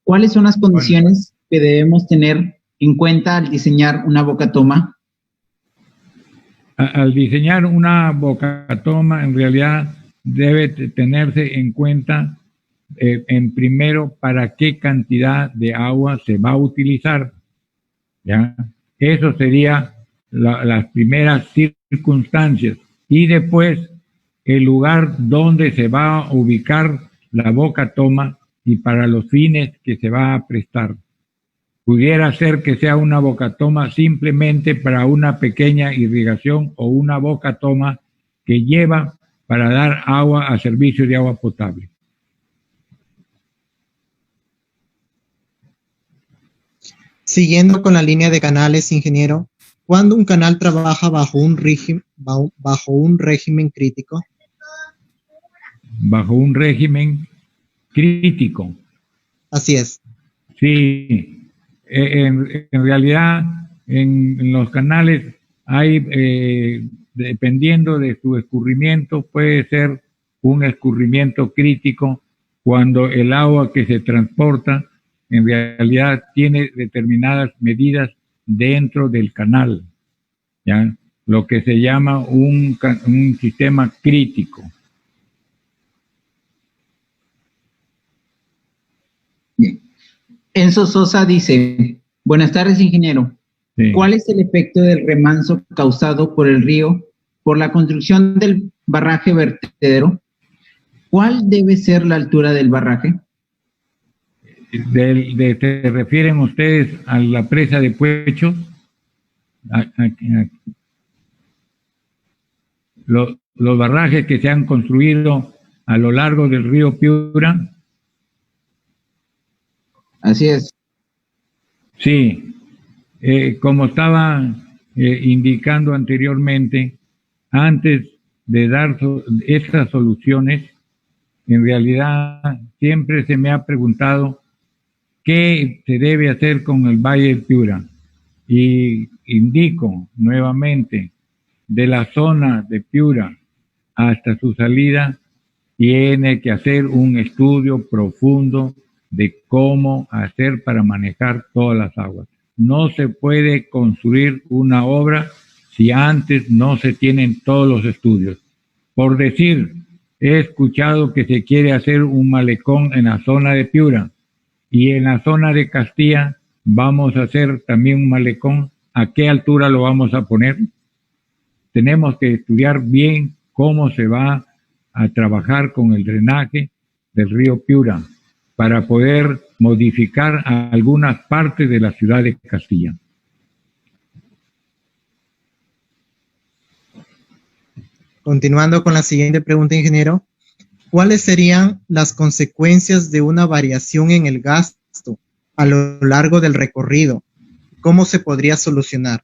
¿Cuáles son las condiciones que debemos tener en cuenta al diseñar una bocatoma? Al diseñar una bocatoma, en realidad debe tenerse en cuenta, en primero, para qué cantidad de agua se va a utilizar. ¿Ya? Eso sería las primeras circunstancias. Y después, el lugar donde se va a ubicar la bocatoma y para los fines que se va a prestar. Pudiera ser que sea una bocatoma simplemente para una pequeña irrigación o una bocatoma que lleva para dar agua a servicio de agua potable. Siguiendo con la línea de canales, ingeniero, ¿cuándo un canal trabaja bajo un régimen crítico? Bajo un régimen crítico. Así es. Sí. En realidad, en los canales hay, dependiendo de su escurrimiento, puede ser un escurrimiento crítico cuando el agua que se transporta en realidad tiene determinadas medidas dentro del canal, ¿ya? Lo que se llama un sistema crítico. Bien. Enzo Sosa dice, buenas tardes, ingeniero. Sí. ¿Cuál es el efecto del remanso causado por el río por la construcción del barraje vertedero? ¿Cuál debe ser la altura del barraje? ¿Se refieren ustedes a la presa de Puecho? Los barrajes que se han construido a lo largo del río Piura. Así es. Sí, como estaba indicando anteriormente, antes de dar estas soluciones, en realidad siempre se me ha preguntado qué se debe hacer con el Valle del Piura. Y indico nuevamente, de la zona de Piura hasta su salida, tiene que hacer un estudio profundo de cómo hacer para manejar todas las aguas. No se puede construir una obra si antes no se tienen todos los estudios. Por decir, he escuchado que se quiere hacer un malecón en la zona de Piura y en la zona de Castilla vamos a hacer también un malecón. ¿A qué altura lo vamos a poner? Tenemos que estudiar bien cómo se va a trabajar con el drenaje del río Piura para poder modificar algunas partes de la ciudad de Castilla. Continuando con la siguiente pregunta, ingeniero. ¿Cuáles serían las consecuencias de una variación en el gasto a lo largo del recorrido? ¿Cómo se podría solucionar?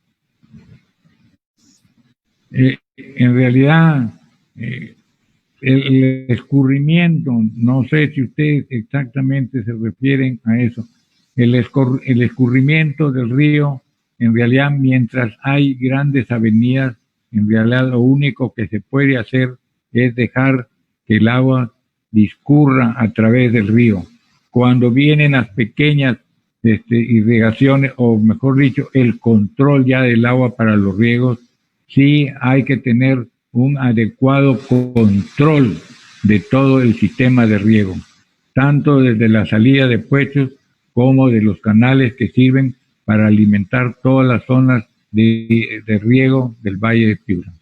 En realidad, el escurrimiento, no sé si ustedes exactamente se refieren a eso, el escurrimiento del río, en realidad, mientras hay grandes avenidas, en realidad lo único que se puede hacer es dejar que el agua discurra a través del río. Cuando vienen las pequeñas irrigaciones, o mejor dicho, el control ya del agua para los riegos, sí hay que tener un adecuado control de todo el sistema de riego, tanto desde la salida de puestos como de los canales que sirven para alimentar todas las zonas de riego del Valle de Piura.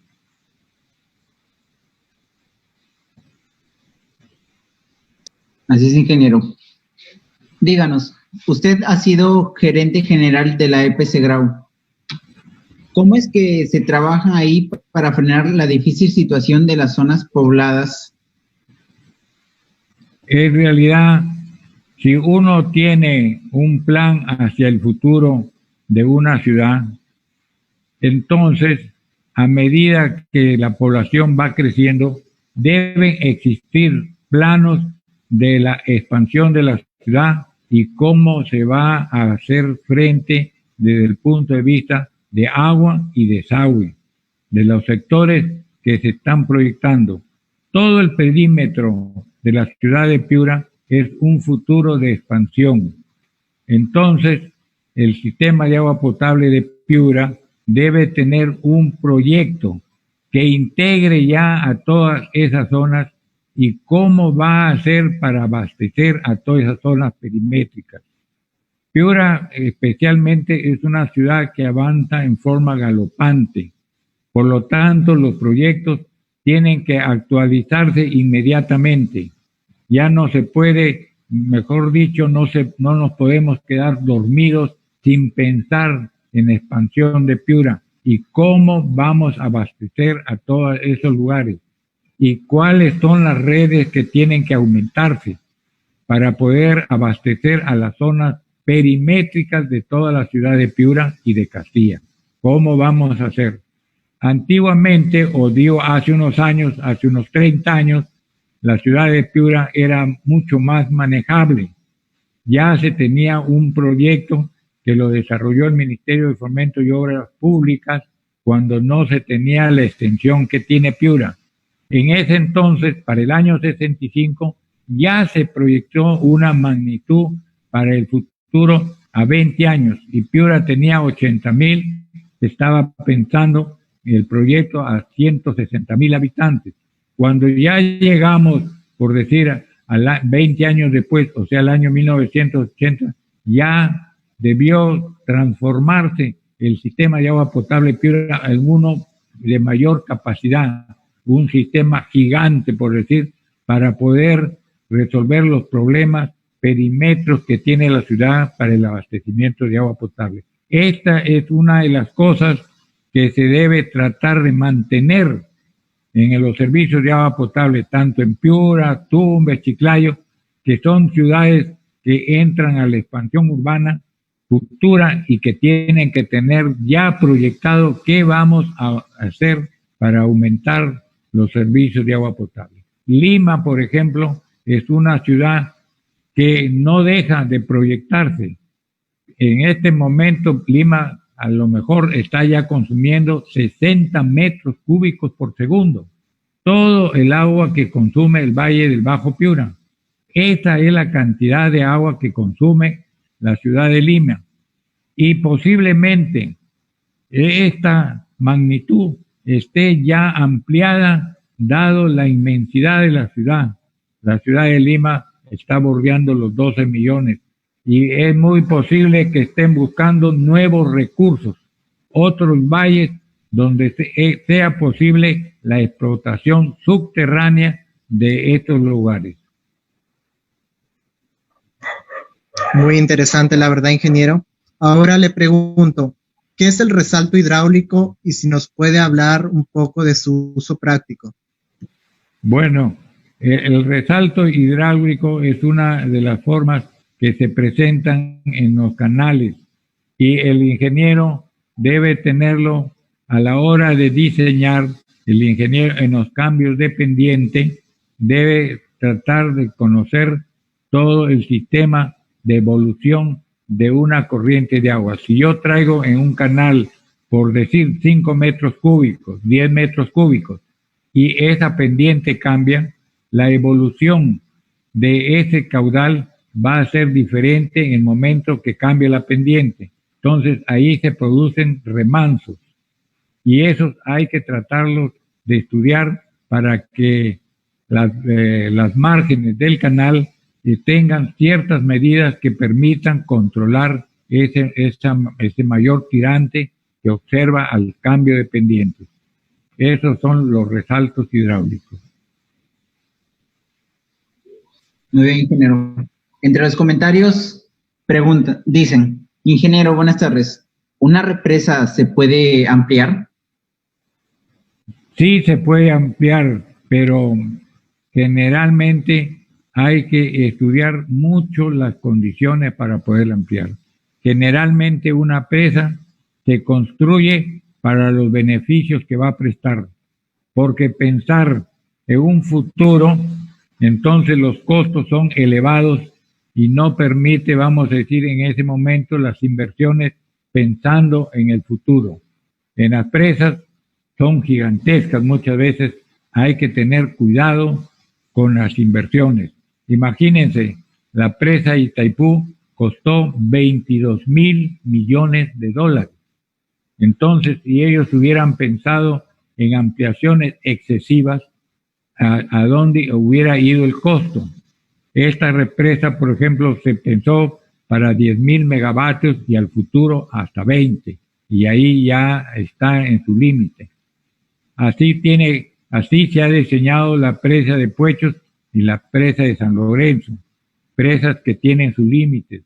Así es, ingeniero. Díganos, usted ha sido gerente general de la EPC Grau. ¿Cómo es que se trabaja ahí para frenar la difícil situación de las zonas pobladas? En realidad, si uno tiene un plan hacia el futuro de una ciudad, entonces, a medida que la población va creciendo, deben existir planos de la expansión de la ciudad y cómo se va a hacer frente desde el punto de vista de agua y desagüe, de los sectores que se están proyectando. Todo el perímetro de la ciudad de Piura es un futuro de expansión. Entonces, el sistema de agua potable de Piura debe tener un proyecto que integre ya a todas esas zonas y cómo va a hacer para abastecer a todas esas zonas perimétricas. Piura especialmente es una ciudad que avanza en forma galopante, por lo tanto los proyectos tienen que actualizarse inmediatamente. Ya no se puede, mejor dicho, no nos podemos quedar dormidos sin pensar en expansión de Piura y cómo vamos a abastecer a todos esos lugares y cuáles son las redes que tienen que aumentarse para poder abastecer a las zonas perimétricas de toda la ciudad de Piura y de Castilla. ¿Cómo vamos a hacer? Antiguamente, o digo hace unos años, hace unos 30 años, la ciudad de Piura era mucho más manejable. Ya se tenía un proyecto que lo desarrolló el Ministerio de Fomento y Obras Públicas cuando no se tenía la extensión que tiene Piura. En ese entonces, para el año 65, ya se proyectó una magnitud para el futuro a 20 años y Piura tenía 80,000, estaba pensando el proyecto a 160,000 habitantes. Cuando ya llegamos, por decir, a 20 años después, o sea, el año 1980, ya debió transformarse el sistema de agua potable Piura en uno de mayor capacidad, un sistema gigante, por decir, para poder resolver los problemas perímetros que tiene la ciudad para el abastecimiento de agua potable. Esta es una de las cosas que se debe tratar de mantener en los servicios de agua potable, tanto en Piura, Tumbes, Chiclayo, que son ciudades que entran a la expansión urbana futura y que tienen que tener ya proyectado qué vamos a hacer para aumentar los servicios de agua potable. Lima, por ejemplo, es una ciudad que no deja de proyectarse. En este momento, Lima a lo mejor está ya consumiendo 60 metros cúbicos por segundo. Todo el agua que consume el Valle del Bajo Piura. Esa es la cantidad de agua que consume la ciudad de Lima. Y posiblemente esta magnitud esté ya ampliada, dado la inmensidad de la ciudad. La ciudad de Lima está bordeando los 12 millones y es muy posible que estén buscando nuevos recursos, otros valles donde sea posible la explotación subterránea de estos lugares. Muy interesante, la verdad, ingeniero. Ahora le pregunto, ¿qué es el resalto hidráulico y si nos puede hablar un poco de su uso práctico? Bueno, el resalto hidráulico es una de las formas que se presentan en los canales y el ingeniero debe tenerlo a la hora de diseñar. El ingeniero en los cambios de pendiente debe tratar de conocer todo el sistema de evolución de una corriente de agua. Si yo traigo en un canal, por decir, 5 metros cúbicos, 10 metros cúbicos, y esa pendiente cambia, la evolución de ese caudal va a ser diferente en el momento que cambie la pendiente. Entonces ahí se producen remansos y esos hay que tratarlos de estudiar para que las márgenes del canal tengan ciertas medidas que permitan controlar ese mayor tirante que observa al cambio de pendientes. Esos son los resaltos hidráulicos. Muy bien, ingeniero. Entre los comentarios dicen, ingeniero, buenas tardes, ¿una represa se puede ampliar? Sí, se puede ampliar, pero generalmente hay que estudiar mucho las condiciones para poder ampliar. Generalmente una presa se construye para los beneficios que va a prestar, porque pensar en un futuro, entonces los costos son elevados y no permite, vamos a decir, en ese momento las inversiones pensando en el futuro. En las presas son gigantescas, muchas veces hay que tener cuidado con las inversiones. Imagínense, la presa Itaipú costó 22,000 millones de dólares. Entonces, si ellos hubieran pensado en ampliaciones excesivas, ¿a dónde hubiera ido el costo? Esta represa, por ejemplo, se pensó para 10,000 megavatios y al futuro hasta 20, y ahí ya está en su límite. Así se ha diseñado la presa de Puechos y la presa de San Lorenzo, presas que tienen sus límites.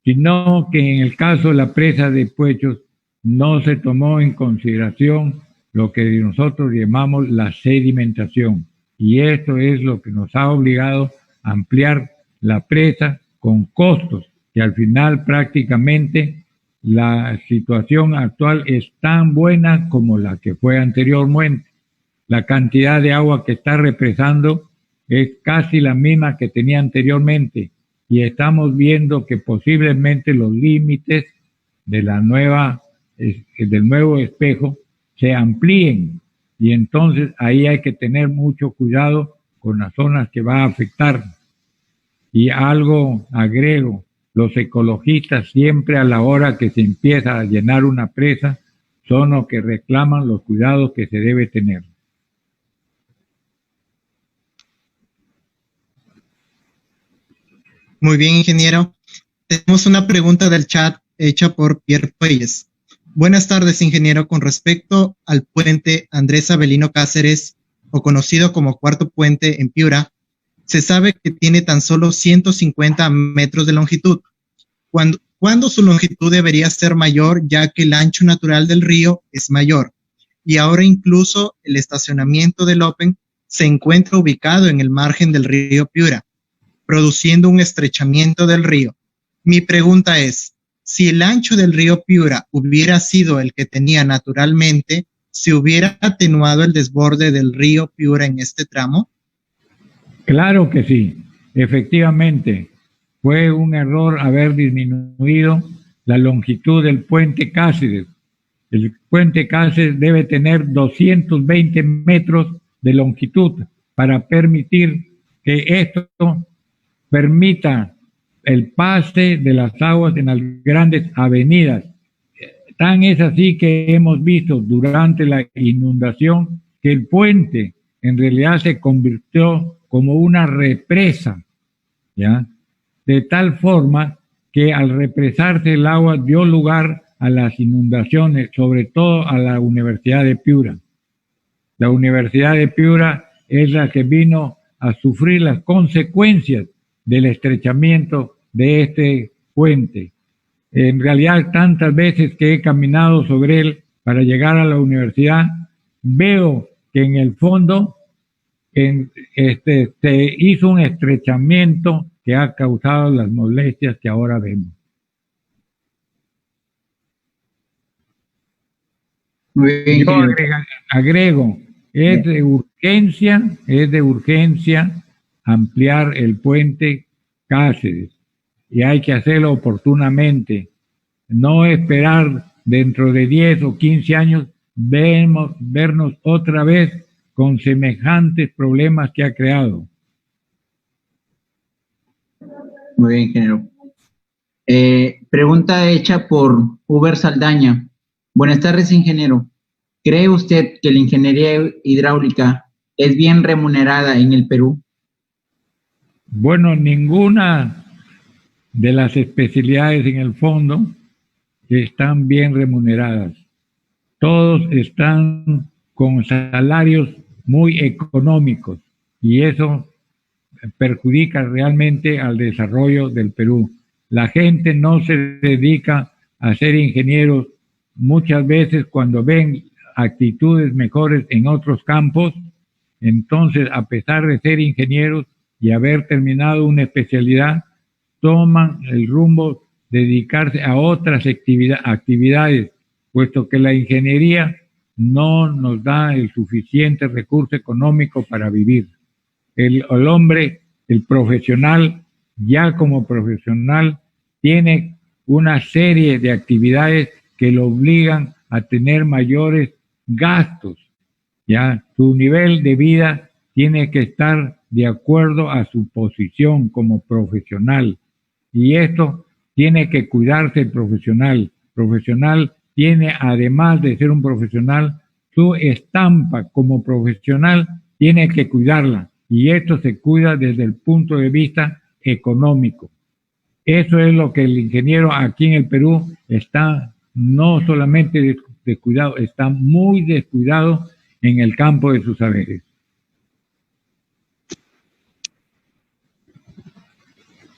Sino que en el caso de la presa de Puechos no se tomó en consideración lo que nosotros llamamos la sedimentación, y esto es lo que nos ha obligado a ampliar la presa con costos, que al final prácticamente la situación actual es tan buena como la que fue anteriormente. La cantidad de agua que está represando es casi la misma que tenía anteriormente y estamos viendo que posiblemente los límites de del nuevo espejo se amplíen y entonces ahí hay que tener mucho cuidado con las zonas que va a afectar. Y algo agrego, los ecologistas siempre a la hora que se empieza a llenar una presa son los que reclaman los cuidados que se debe tener. Muy bien, ingeniero. Tenemos una pregunta del chat hecha por Pierre Puelles. Buenas tardes, ingeniero. Con respecto al puente Andrés Avelino Cáceres, o conocido como Cuarto Puente en Piura, se sabe que tiene tan solo 150 metros de longitud. ¿Cuándo su longitud debería ser mayor, ya que el ancho natural del río es mayor? Y ahora incluso el estacionamiento del Open se encuentra ubicado en el margen del río Piura, produciendo un estrechamiento del río. Mi pregunta es, si el ancho del río Piura hubiera sido el que tenía naturalmente, ¿se hubiera atenuado el desborde del río Piura en este tramo? Claro que sí, efectivamente. Fue un error haber disminuido la longitud del puente Cáceres. El puente Cáceres debe tener 220 metros de longitud para permitir que esto permita el pase de las aguas en las grandes avenidas. Tan es así que hemos visto durante la inundación que el puente en realidad se convirtió como una represa, ¿ya? De tal forma que al represarse el agua dio lugar a las inundaciones, sobre todo a la Universidad de Piura. La Universidad de Piura es la que vino a sufrir las consecuencias del estrechamiento de este puente. En realidad, tantas veces que he caminado sobre él para llegar a la universidad, veo que en el fondo se hizo un estrechamiento que ha causado las molestias que ahora vemos. Muy bien, yo agrego, es de urgencia ampliar el puente Cáceres y hay que hacerlo oportunamente, no esperar dentro de 10 o 15 años vernos otra vez con semejantes problemas que ha creado. Muy bien, ingeniero. Pregunta hecha por Uber Saldaña. Buenas tardes, ingeniero. ¿Cree usted que la ingeniería hidráulica es bien remunerada en el Perú? Bueno, ninguna de las especialidades en el fondo están bien remuneradas. Todos están con salarios muy económicos y eso perjudica realmente al desarrollo del Perú. La gente no se dedica a ser ingenieros muchas veces cuando ven actitudes mejores en otros campos, entonces a pesar de ser ingenieros y haber terminado una especialidad, toman el rumbo de dedicarse a otras actividades, puesto que la ingeniería no nos da el suficiente recurso económico para vivir. El hombre, el profesional, ya como profesional, tiene una serie de actividades que lo obligan a tener mayores gastos. Ya su nivel de vida tiene que estar de acuerdo a su posición como profesional. Y esto tiene que cuidarse el profesional. Profesional tiene, además de ser un profesional, su estampa como profesional tiene que cuidarla. Y esto se cuida desde el punto de vista económico. Eso es lo que el ingeniero aquí en el Perú está no solamente descuidado, está muy descuidado en el campo de sus saberes.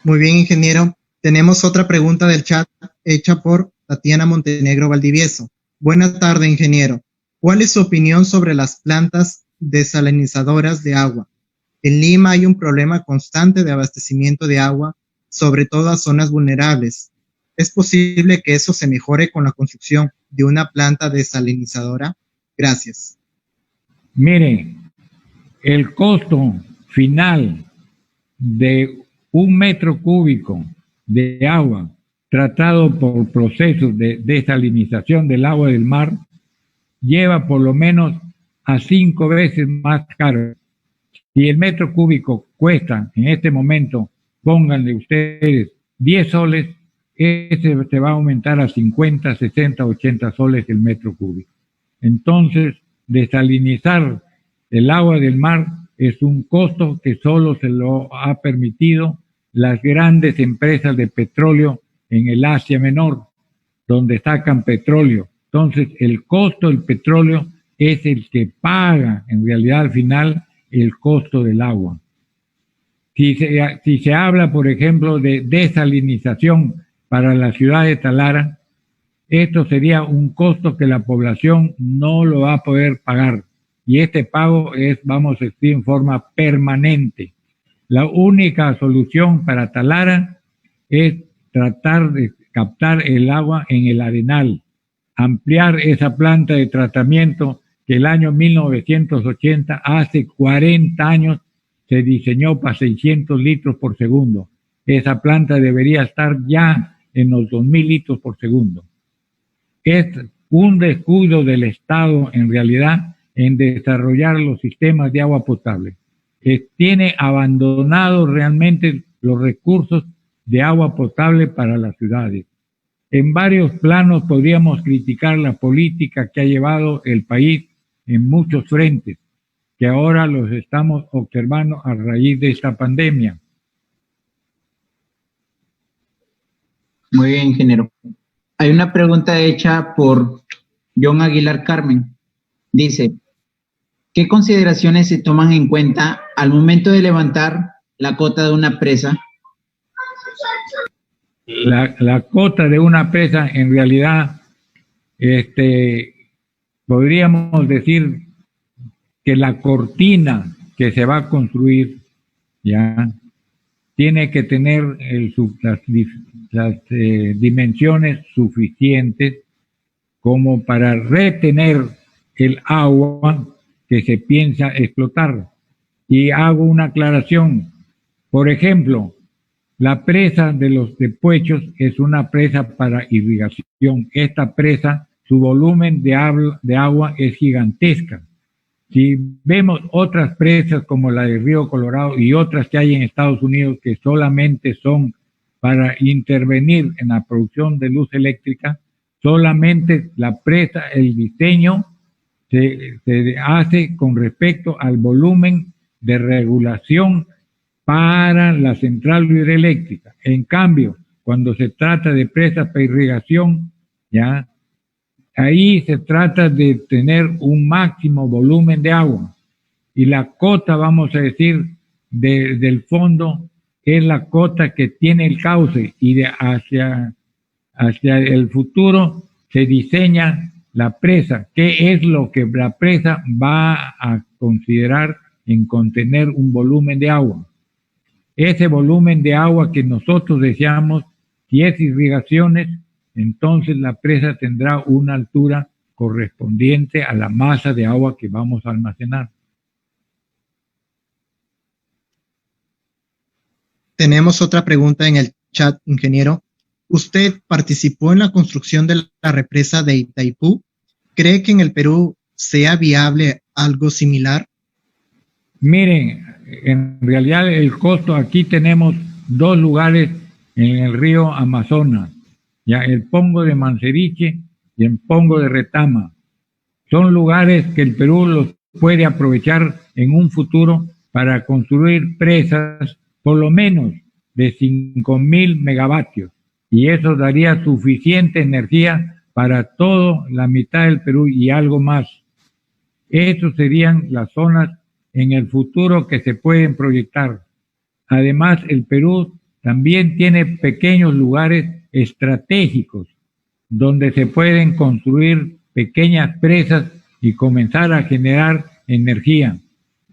Muy bien, ingeniero. Tenemos otra pregunta del chat hecha por Tatiana Montenegro Valdivieso. Buenas tardes, ingeniero. ¿Cuál es su opinión sobre las plantas desalinizadoras de agua? En Lima hay un problema constante de abastecimiento de agua, sobre todo a zonas vulnerables. ¿Es posible que eso se mejore con la construcción de una planta desalinizadora? Gracias. Mire, el costo final de 1 metro cúbico de agua tratado por procesos de desalinización del agua del mar lleva por lo menos a 5 veces más caro. Si el metro cúbico cuesta en este momento, pónganle ustedes 10 soles, ese se va a aumentar a 50, 60, 80 soles el metro cúbico. Entonces, desalinizar el agua del mar es un costo que solo se lo ha permitido las grandes empresas de petróleo en el Asia Menor, donde sacan petróleo. Entonces, el costo del petróleo es el que paga, en realidad, al final, el costo del agua. Si se habla, por ejemplo, de desalinización para la ciudad de Talara, esto sería un costo que la población no lo va a poder pagar. Y este pago es, vamos a decir, en forma permanente. La única solución para Talara es tratar de captar el agua en el arenal, ampliar esa planta de tratamiento que el año 1980, hace 40 años, se diseñó para 600 litros por segundo. Esa planta debería estar ya en los 2.000 litros por segundo. Es un descuido del Estado, en realidad, en desarrollar los sistemas de agua potable. Tiene abandonado realmente los recursos de agua potable para las ciudades. En varios planos podríamos criticar la política que ha llevado el país en muchos frentes, que ahora los estamos observando a raíz de esta pandemia. Muy bien, ingeniero. Hay una pregunta hecha por John Aguilar Carmen. Dice, ¿qué consideraciones se toman en cuenta al momento de levantar la cota de una presa? La cota de una presa, en realidad, podríamos decir que la cortina que se va a construir ya tiene que tener las dimensiones suficientes como para retener el agua que se piensa explotar. Y hago una aclaración. Por ejemplo, la presa de los Tepuechos es una presa para irrigación. Esta presa, su volumen de agua es gigantesca. Si vemos otras presas como la del Río Colorado y otras que hay en Estados Unidos que solamente son para intervenir en la producción de luz eléctrica, solamente la presa, el diseño se hace con respecto al volumen de regulación para la central hidroeléctrica. En cambio, cuando se trata de presas para irrigación, ya ahí se trata de tener un máximo volumen de agua. Y la cota, vamos a decir, del fondo es la cota que tiene el cauce, y hacia el futuro se diseña la presa. ¿Qué es lo que la presa va a considerar en contener un volumen de agua? Ese volumen de agua que nosotros deseamos, si es irrigaciones, entonces la presa tendrá una altura correspondiente a la masa de agua que vamos a almacenar. Tenemos otra pregunta en el chat, ingeniero. ¿Usted participó en la construcción de la represa de Itaipú? ¿Cree que en el Perú sea viable algo similar? Miren, en realidad el costo, aquí tenemos dos lugares en el río Amazonas, ya el Pongo de Manseriche y el Pongo de Retama. Son lugares que el Perú los puede aprovechar en un futuro para construir presas por lo menos de 5.000 megavatios, y eso daría suficiente energía para toda la mitad del Perú y algo más. Esas serían las zonas en el futuro que se pueden proyectar. Además, el Perú también tiene pequeños lugares estratégicos donde se pueden construir pequeñas presas y comenzar a generar energía.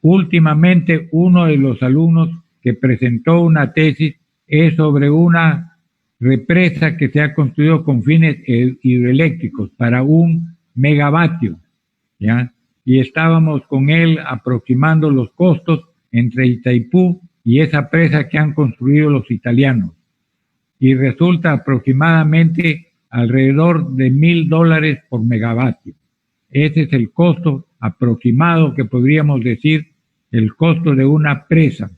Últimamente, uno de los alumnos que presentó una tesis es sobre una represa que se ha construido con fines hidroeléctricos para 1 megavatio, ¿ya? Y estábamos con él aproximando los costos entre Itaipú y esa presa que han construido los italianos. Y resulta aproximadamente alrededor de $1,000 por megavatio. Ese es el costo aproximado que podríamos decir el costo de una presa.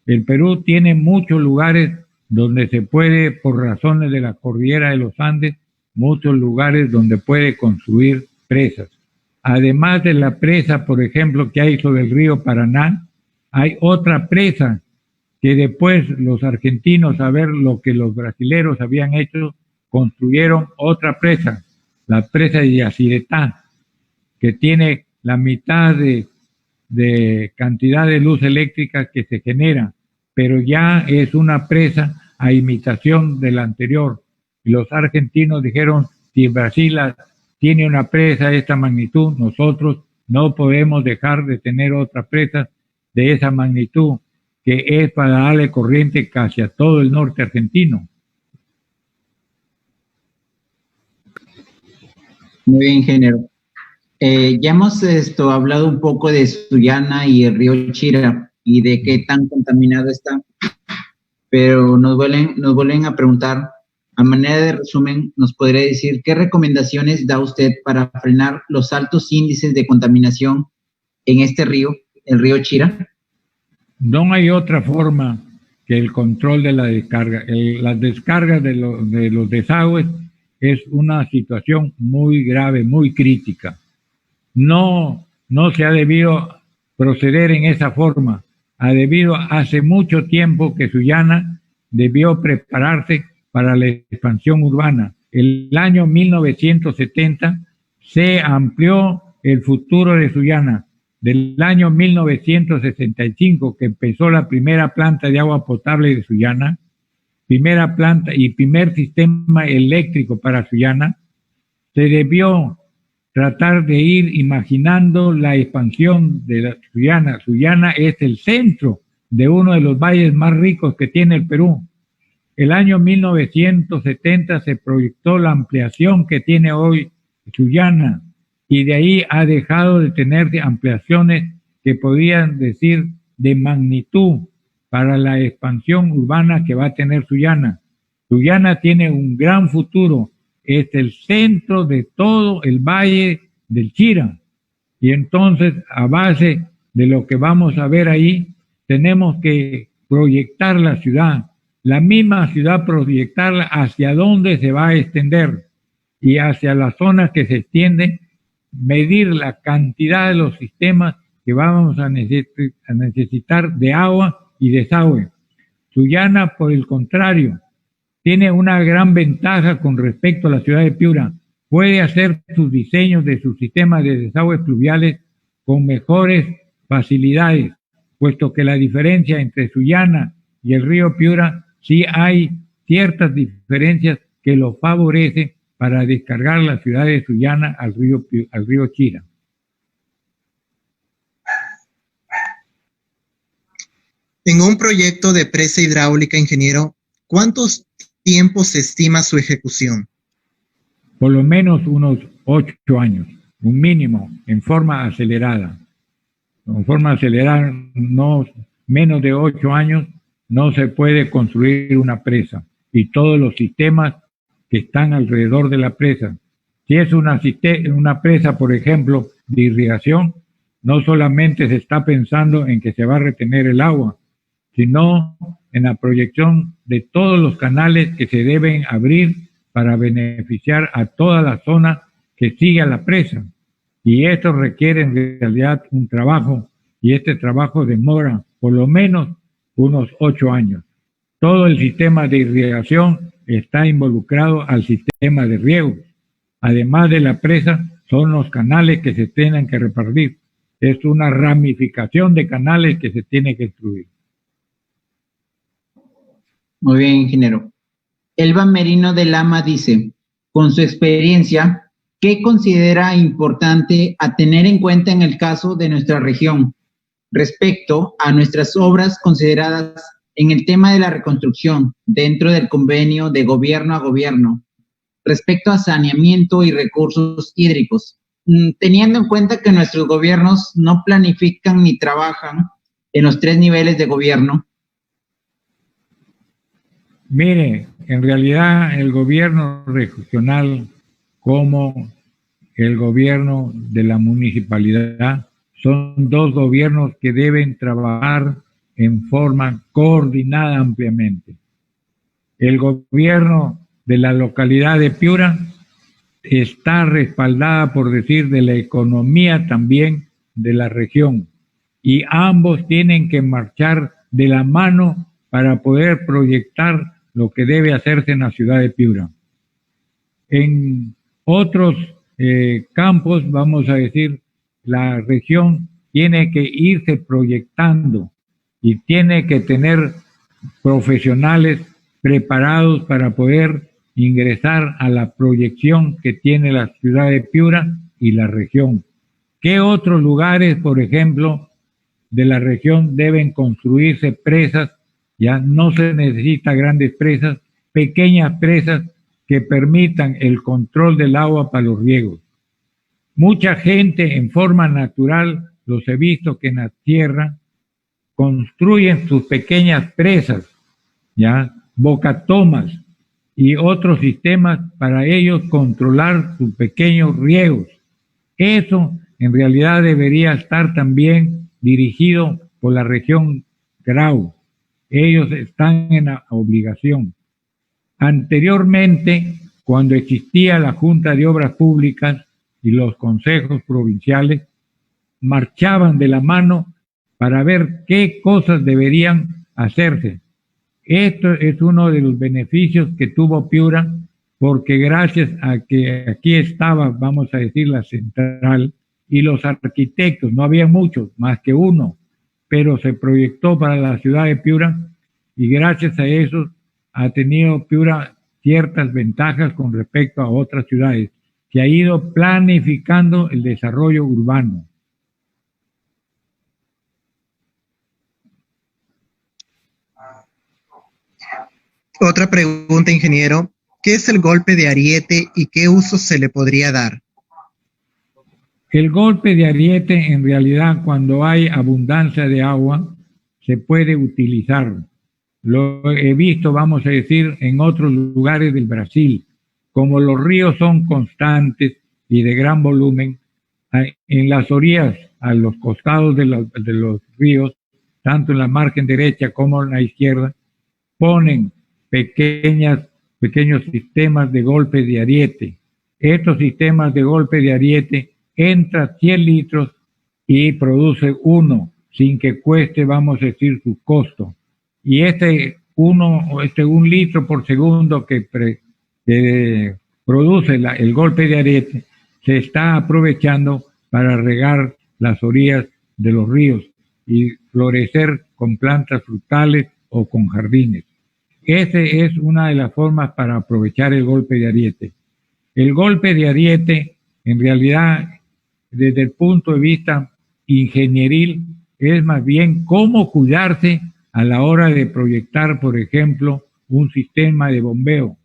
El Perú tiene muchos lugares donde se puede, por razones de la cordillera de los Andes, muchos lugares donde puede construir presas. Además de la presa, por ejemplo, que hay sobre el río Paraná, hay otra presa que después los argentinos, a ver lo que los brasileros habían hecho, construyeron otra presa, la presa de Yacyretá, que tiene la mitad de cantidad de luz eléctrica que se genera, pero ya es una presa a imitación de la anterior. Y los argentinos dijeron, si Brasil tiene una presa de esta magnitud, nosotros no podemos dejar de tener otra presa de esa magnitud, que es para darle corriente casi a todo el norte argentino. Muy bien, ingeniero. Ya hemos hablado un poco de Sullana y el río Chira y de qué tan contaminado está, pero nos vuelven a preguntar, a manera de resumen, ¿nos podría decir qué recomendaciones da usted para frenar los altos índices de contaminación en este río, el río Chira? No hay otra forma que el control de la descarga. Las descargas de los desagües es una situación muy grave, muy crítica. No se ha debido proceder en esa forma. Hace mucho tiempo que Sullana debió prepararse para la expansión urbana. El año 1970 se amplió el futuro de Sullana. Del año 1965, que empezó la primera planta de agua potable de Sullana, primera planta y primer sistema eléctrico para Sullana, se debió tratar de ir imaginando la expansión de la Sullana. Sullana es el centro de uno de los valles más ricos que tiene el Perú. El año 1970 se proyectó la ampliación que tiene hoy Sullana, y de ahí ha dejado de tener ampliaciones que podían decir de magnitud para la expansión urbana que va a tener Sullana. Sullana tiene un gran futuro, es el centro de todo el valle del Chira, y entonces a base de lo que vamos a ver ahí, tenemos que proyectar la ciudad, la misma ciudad proyectarla hacia dónde se va a extender, y hacia las zonas que se extienden, medir la cantidad de los sistemas que vamos a necesitar de agua y desagüe. Sullana, por el contrario, tiene una gran ventaja con respecto a la ciudad de Piura. Puede hacer sus diseños de sus sistemas de desagües pluviales con mejores facilidades, puesto que la diferencia entre Sullana y el río Piura, sí hay ciertas diferencias que lo favorecen para descargar la ciudad de Sullana al río Chira. En un proyecto de presa hidráulica, ingeniero, ¿cuántos tiempos se estima su ejecución? Por lo menos unos 8 años, un mínimo, en forma acelerada. En forma acelerada, no menos de 8 años, no se puede construir una presa. Y todos los sistemas que están alrededor de la presa. Si es una presa, por ejemplo, de irrigación, no solamente se está pensando en que se va a retener el agua, sino en la proyección de todos los canales que se deben abrir para beneficiar a toda la zona que sigue a la presa. Y esto requiere en realidad un trabajo, y este trabajo demora por lo menos unos 8 años. Todo el sistema de irrigación está involucrado al sistema de riego. Además de la presa, son los canales que se tienen que repartir. Es una ramificación de canales que se tiene que construir. Muy bien, ingeniero. Elba Merino de Lama dice, con su experiencia, ¿qué considera importante a tener en cuenta en el caso de nuestra región respecto a nuestras obras consideradas en el tema de la reconstrucción dentro del convenio de gobierno a gobierno respecto a saneamiento y recursos hídricos, teniendo en cuenta que nuestros gobiernos no planifican ni trabajan en los 3 niveles de gobierno? Mire, en realidad el gobierno regional como el gobierno de la municipalidad son 2 gobiernos que deben trabajar en forma coordinada ampliamente. El gobierno de la localidad de Piura está respaldada, por decir, de la economía también de la región, y ambos tienen que marchar de la mano para poder proyectar lo que debe hacerse en la ciudad de Piura. En otros campos, vamos a decir, la región tiene que irse proyectando y tiene que tener profesionales preparados para poder ingresar a la proyección que tiene la ciudad de Piura y la región. ¿Qué otros lugares, por ejemplo, de la región deben construirse presas? Ya no se necesita grandes presas, pequeñas presas que permitan el control del agua para los riegos. Mucha gente en forma natural, los he visto que en la tierra construyen sus pequeñas presas, ya, bocatomas y otros sistemas para ellos controlar sus pequeños riegos. Eso en realidad debería estar también dirigido por la región Grau. Ellos están en la obligación. Anteriormente, cuando existía la Junta de Obras Públicas y los consejos provinciales, marchaban de la mano para ver qué cosas deberían hacerse. Esto es uno de los beneficios que tuvo Piura, porque gracias a que aquí estaba, vamos a decir, la central y los arquitectos, no había muchos, más que uno, pero se proyectó para la ciudad de Piura y gracias a eso ha tenido Piura ciertas ventajas con respecto a otras ciudades, que ha ido planificando el desarrollo urbano. Otra pregunta, ingeniero. ¿Qué es el golpe de ariete y qué uso se le podría dar? El golpe de ariete, en realidad, cuando hay abundancia de agua, se puede utilizar. Lo he visto, vamos a decir, en otros lugares del Brasil. Como los ríos son constantes y de gran volumen, en las orillas, a los costados de los ríos, tanto en la margen derecha como en la izquierda, ponen pequeños sistemas de golpe de ariete. Estos sistemas de golpe de ariete entra 100 litros y produce uno, sin que cueste, vamos a decir, su costo. Y un litro por segundo que produce el golpe de ariete se está aprovechando para regar las orillas de los ríos y florecer con plantas frutales o con jardines. Esa es una de las formas para aprovechar el golpe de ariete. El golpe de ariete, en realidad, desde el punto de vista ingenieril, es más bien cómo cuidarse a la hora de proyectar, por ejemplo, un sistema de bombeo.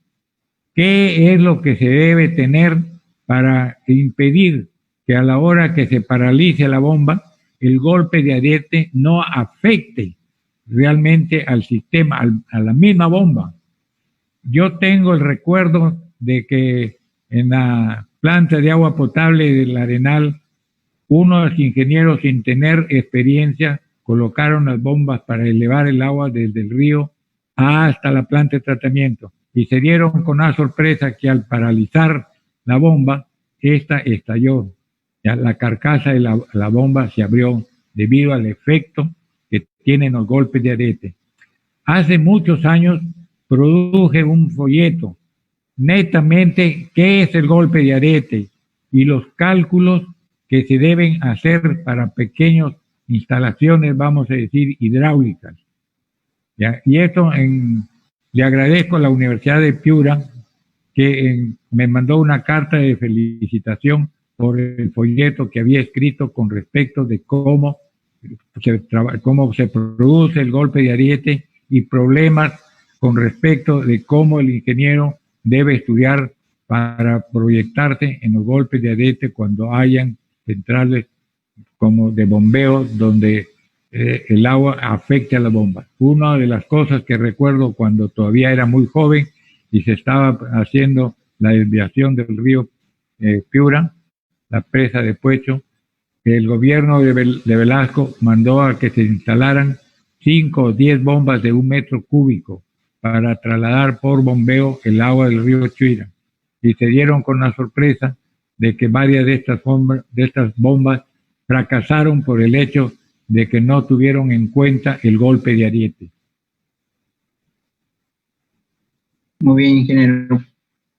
¿Qué es lo que se debe tener para impedir que a la hora que se paralice la bomba, el golpe de ariete no afecte realmente al sistema, a la misma bomba? Yo tengo el recuerdo de que en la planta de agua potable del Arenal, unos ingenieros sin tener experiencia colocaron las bombas para elevar el agua desde el río hasta la planta de tratamiento y se dieron con una sorpresa que al paralizar la bomba, esta estalló. Ya la carcasa de la bomba se abrió debido al efecto que tienen los golpes de ariete. Hace muchos años produje un folleto netamente qué es el golpe de ariete y los cálculos que se deben hacer para pequeñas instalaciones, vamos a decir, hidráulicas. ¿Ya? Y esto le agradezco a la Universidad de Piura que me mandó una carta de felicitación por el folleto que había escrito con respecto de cómo se produce el golpe de ariete y problemas con respecto de cómo el ingeniero debe estudiar para proyectarse en los golpes de ariete cuando hayan centrales como de bombeo donde el agua afecte a la bomba. Una de las cosas que recuerdo cuando todavía era muy joven y se estaba haciendo la desviación del río Piura, la presa de Puecho, el gobierno de Velasco mandó a que se instalaran 5 o 10 bombas de 1 metro cúbico para trasladar por bombeo el agua del río Chuira. Y se dieron con la sorpresa de que varias de estas bombas fracasaron por el hecho de que no tuvieron en cuenta el golpe de ariete. Muy bien, ingeniero.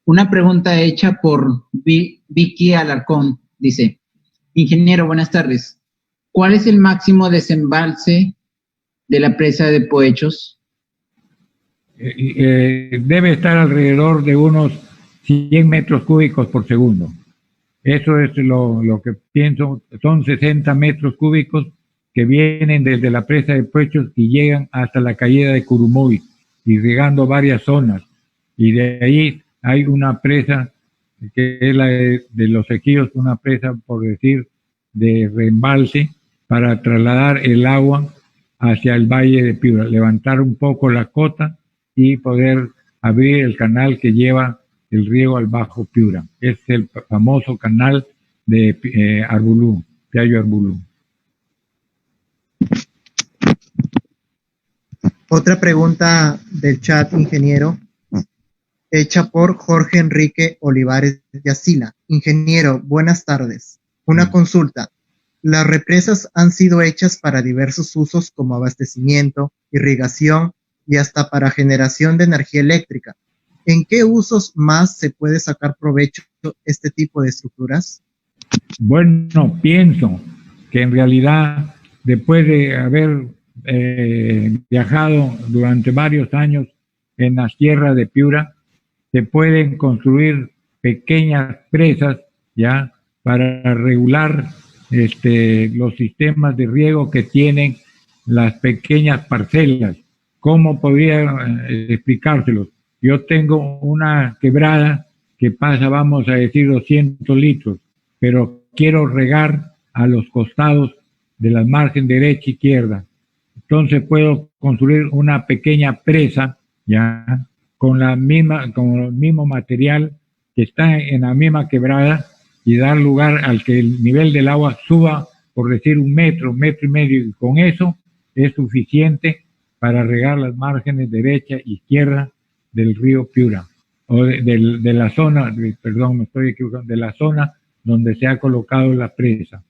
Una pregunta hecha por Vicky Alarcón. Dice, ingeniero, buenas tardes. ¿Cuál es el máximo desembalse de la presa de Poechos? Debe estar alrededor de unos 100 metros cúbicos por segundo. Eso es lo que pienso. Son 60 metros cúbicos que vienen desde la presa de Puechos y llegan hasta la caída de Curumuy, irrigando varias zonas. Y de ahí hay una presa que es la de los Ejidos, una presa, por decir, de reembalse para trasladar el agua hacia el valle de Piura, levantar un poco la cota y poder abrir el canal que lleva el riego al Bajo Piura. Es el famoso canal de Arbulú, Piayo Arbulú. Otra pregunta del chat, ingeniero, hecha por Jorge Enrique Olivares Yacila. Ingeniero, buenas tardes. Una consulta. Las represas han sido hechas para diversos usos como abastecimiento, irrigación y hasta para generación de energía eléctrica. ¿En qué usos más se puede sacar provecho este tipo de estructuras? Bueno, pienso que en realidad, después de haber viajado durante varios años en las tierras de Piura, se pueden construir pequeñas presas ya para regular los sistemas de riego que tienen las pequeñas parcelas. ¿Cómo podría explicárselos? Yo tengo una quebrada que pasa, vamos a decir, 200 litros, pero quiero regar a los costados de la margen derecha e izquierda. Entonces puedo construir una pequeña presa ya con el mismo material que está en la misma quebrada y dar lugar al que el nivel del agua suba, por decir, 1 metro, 1,5 metros, y con eso es suficiente para regar las márgenes derecha e izquierda del río Piura, o de la zona, perdón, me estoy equivocando, de la zona donde se ha colocado la presa.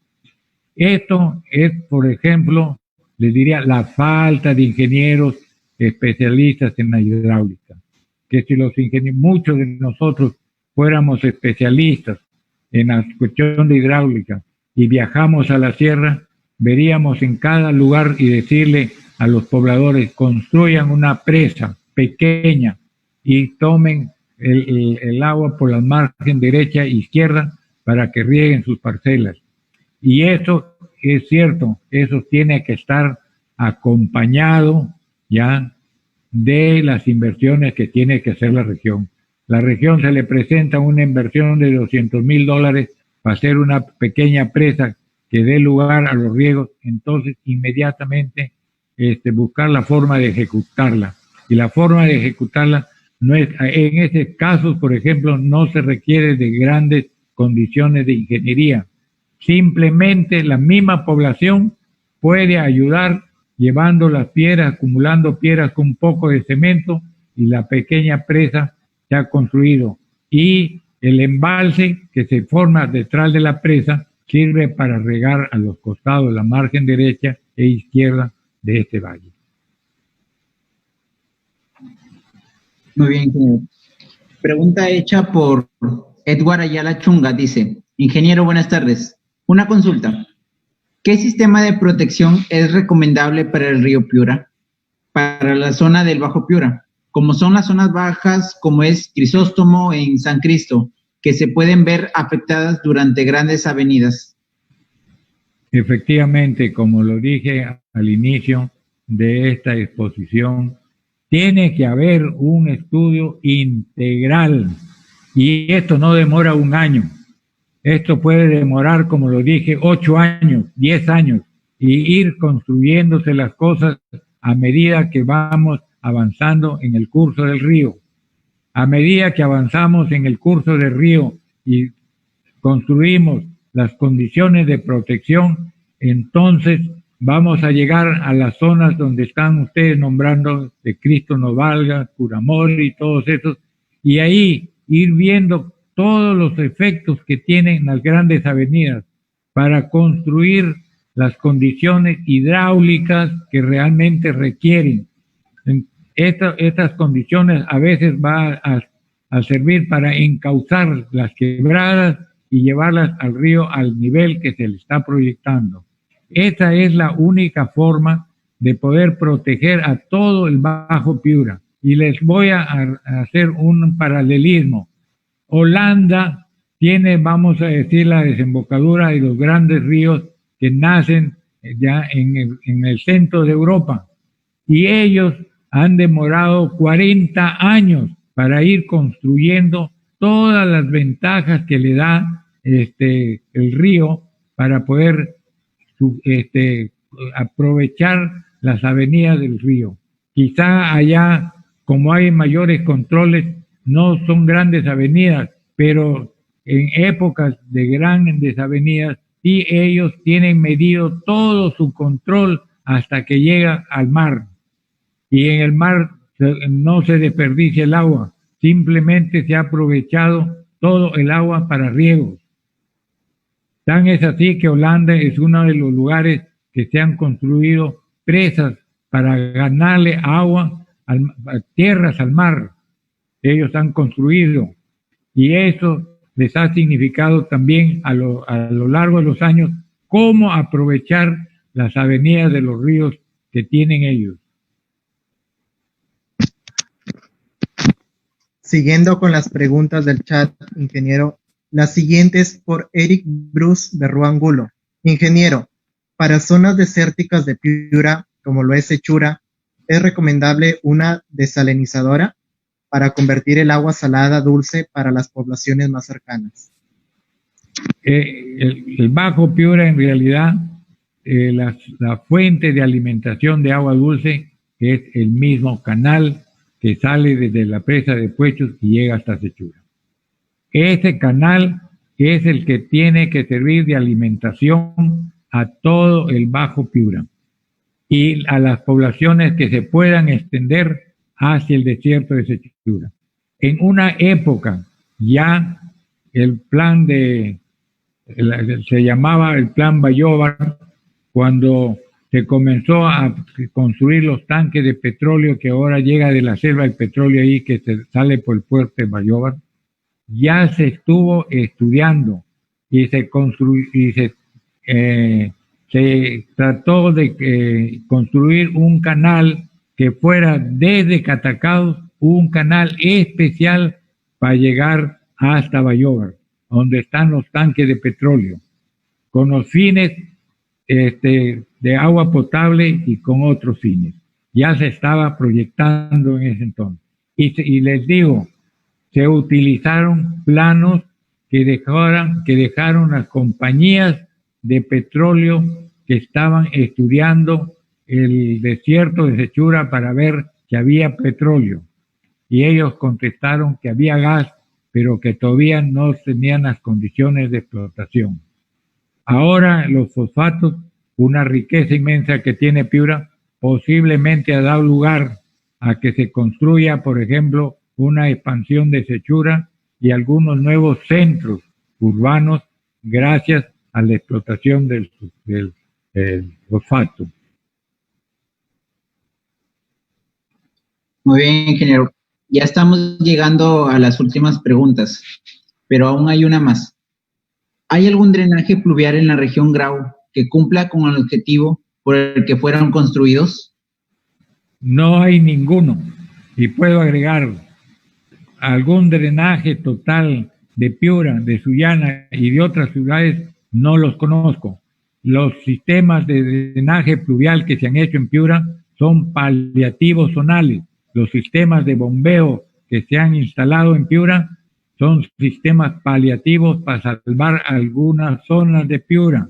Esto es, por ejemplo, les diría, la falta de ingenieros especialistas en la hidráulica. Que si los ingenieros, muchos de nosotros fuéramos especialistas en la cuestión de hidráulica y viajamos a la sierra, veríamos en cada lugar y decirle a los pobladores, construyan una presa pequeña y tomen el agua por la margen derecha e izquierda para que rieguen sus parcelas. Y eso es cierto, eso tiene que estar acompañado ya de las inversiones que tiene que hacer la región. La región se le presenta una inversión de $200,000 para hacer una pequeña presa que dé lugar a los riegos, entonces inmediatamente buscar la forma de ejecutarla. Y la forma de ejecutarla no es, en ese caso, por ejemplo, no se requiere de grandes condiciones de ingeniería. Simplemente la misma población puede ayudar llevando las piedras, acumulando piedras con un poco de cemento, y la pequeña presa se ha construido. Y el embalse que se forma detrás de la presa sirve para regar a los costados de la margen derecha e izquierda de este valle. Muy bien, ingeniero. Pregunta hecha por Edward Ayala Chunga, dice: ingeniero, buenas tardes. Una consulta. ¿Qué sistema de protección es recomendable para el río Piura, para la zona del Bajo Piura, como son las zonas bajas, como es Crisóstomo en San Cristo, que se pueden ver afectadas durante grandes avenidas? Efectivamente, como lo dije al inicio de esta exposición, tiene que haber un estudio integral, y esto no demora 1 año. Esto puede demorar, como lo dije, 8 años, 10 años, y ir construyéndose las cosas a medida que vamos avanzando en el curso del río. A medida que avanzamos en el curso del río y construimos las condiciones de protección, entonces vamos a llegar a las zonas donde están ustedes nombrando, de Cristo no valga, Curamori y todos esos, y ahí ir viendo todos los efectos que tienen las grandes avenidas para construir las condiciones hidráulicas que realmente requieren. Estas condiciones a veces van a servir para encauzar las quebradas y llevarlas al río al nivel que se le está proyectando. Esa es la única forma de poder proteger a todo el Bajo Piura. Y les voy a hacer un paralelismo. Holanda tiene, vamos a decir, la desembocadura de los grandes ríos que nacen ya en el centro de Europa. Y ellos han demorado 40 años para ir construyendo todas las ventajas que le da el río para poder aprovechar las avenidas del río. Quizá allá, como hay mayores controles, no son grandes avenidas, pero en épocas de grandes avenidas, sí, ellos tienen medido todo su control hasta que llega al mar. y en el mar no se desperdicia el agua, simplemente se ha aprovechado todo el agua para riegos. Tan es así que Holanda es uno de los lugares que se han construido presas para ganarle agua, tierras al mar. Ellos han construido, y eso les ha significado también a lo largo de los años cómo aprovechar las avenidas de los ríos que tienen ellos. Siguiendo con las preguntas del chat, ingeniero, la siguiente es por Eric Bruce de Ruangulo. Ingeniero, para zonas desérticas de Piura, como lo es Sechura, ¿es recomendable una desalinizadora para convertir el agua salada dulce para las poblaciones más cercanas? El Bajo Piura, en realidad, la fuente de alimentación de agua dulce es el mismo canal que sale desde la presa de Puechos y llega hasta Sechura. Ese canal es el que tiene que servir de alimentación a todo el Bajo Piura y a las poblaciones que se puedan extender hacia el desierto de Sechura. En una época ya el plan se llamaba el plan Bayóvar, cuando se comenzó a construir los tanques de petróleo que ahora llega de la selva el petróleo ahí que se sale por el puerto de Bayóvar. Ya se estuvo estudiando y se trató de construir un canal que fuera desde Catacaos, un canal especial para llegar hasta Bayóvar, donde están los tanques de petróleo, con los fines de agua potable y con otros fines. Ya se estaba proyectando en ese entonces. Y les digo, se utilizaron planos que dejaron las compañías de petróleo que estaban estudiando el desierto de Sechura para ver que había petróleo. Y ellos contestaron que había gas, pero que todavía no tenían las condiciones de explotación. Ahora los fosfatos, una riqueza inmensa que tiene Piura, posiblemente ha dado lugar a que se construya, por ejemplo, una expansión de Sechura y algunos nuevos centros urbanos gracias a la explotación del fosfato. Muy bien, ingeniero. Ya estamos llegando a las últimas preguntas, pero aún hay una más. ¿Hay algún drenaje pluvial en la región Grau que cumpla con el objetivo por el que fueron construidos? No hay ninguno. Y puedo agregar algún drenaje total de Piura, de Sullana y de otras ciudades, no los conozco. Los sistemas de drenaje pluvial que se han hecho en Piura son paliativos zonales. Los sistemas de bombeo que se han instalado en Piura son sistemas paliativos para salvar algunas zonas de Piura.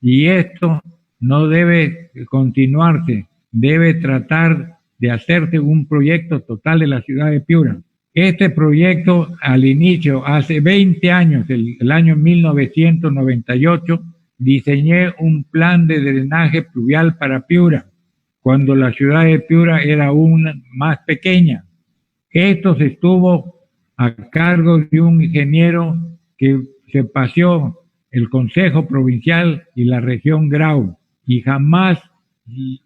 Y esto no debe continuarse, debe tratar de hacerse un proyecto total de la ciudad de Piura. Este proyecto al inicio, hace 20 años, el año 1998, diseñé un plan de drenaje pluvial para Piura, cuando la ciudad de Piura era aún más pequeña. Esto se estuvo a cargo de un ingeniero que se paseó el Consejo Provincial y la región Grau y jamás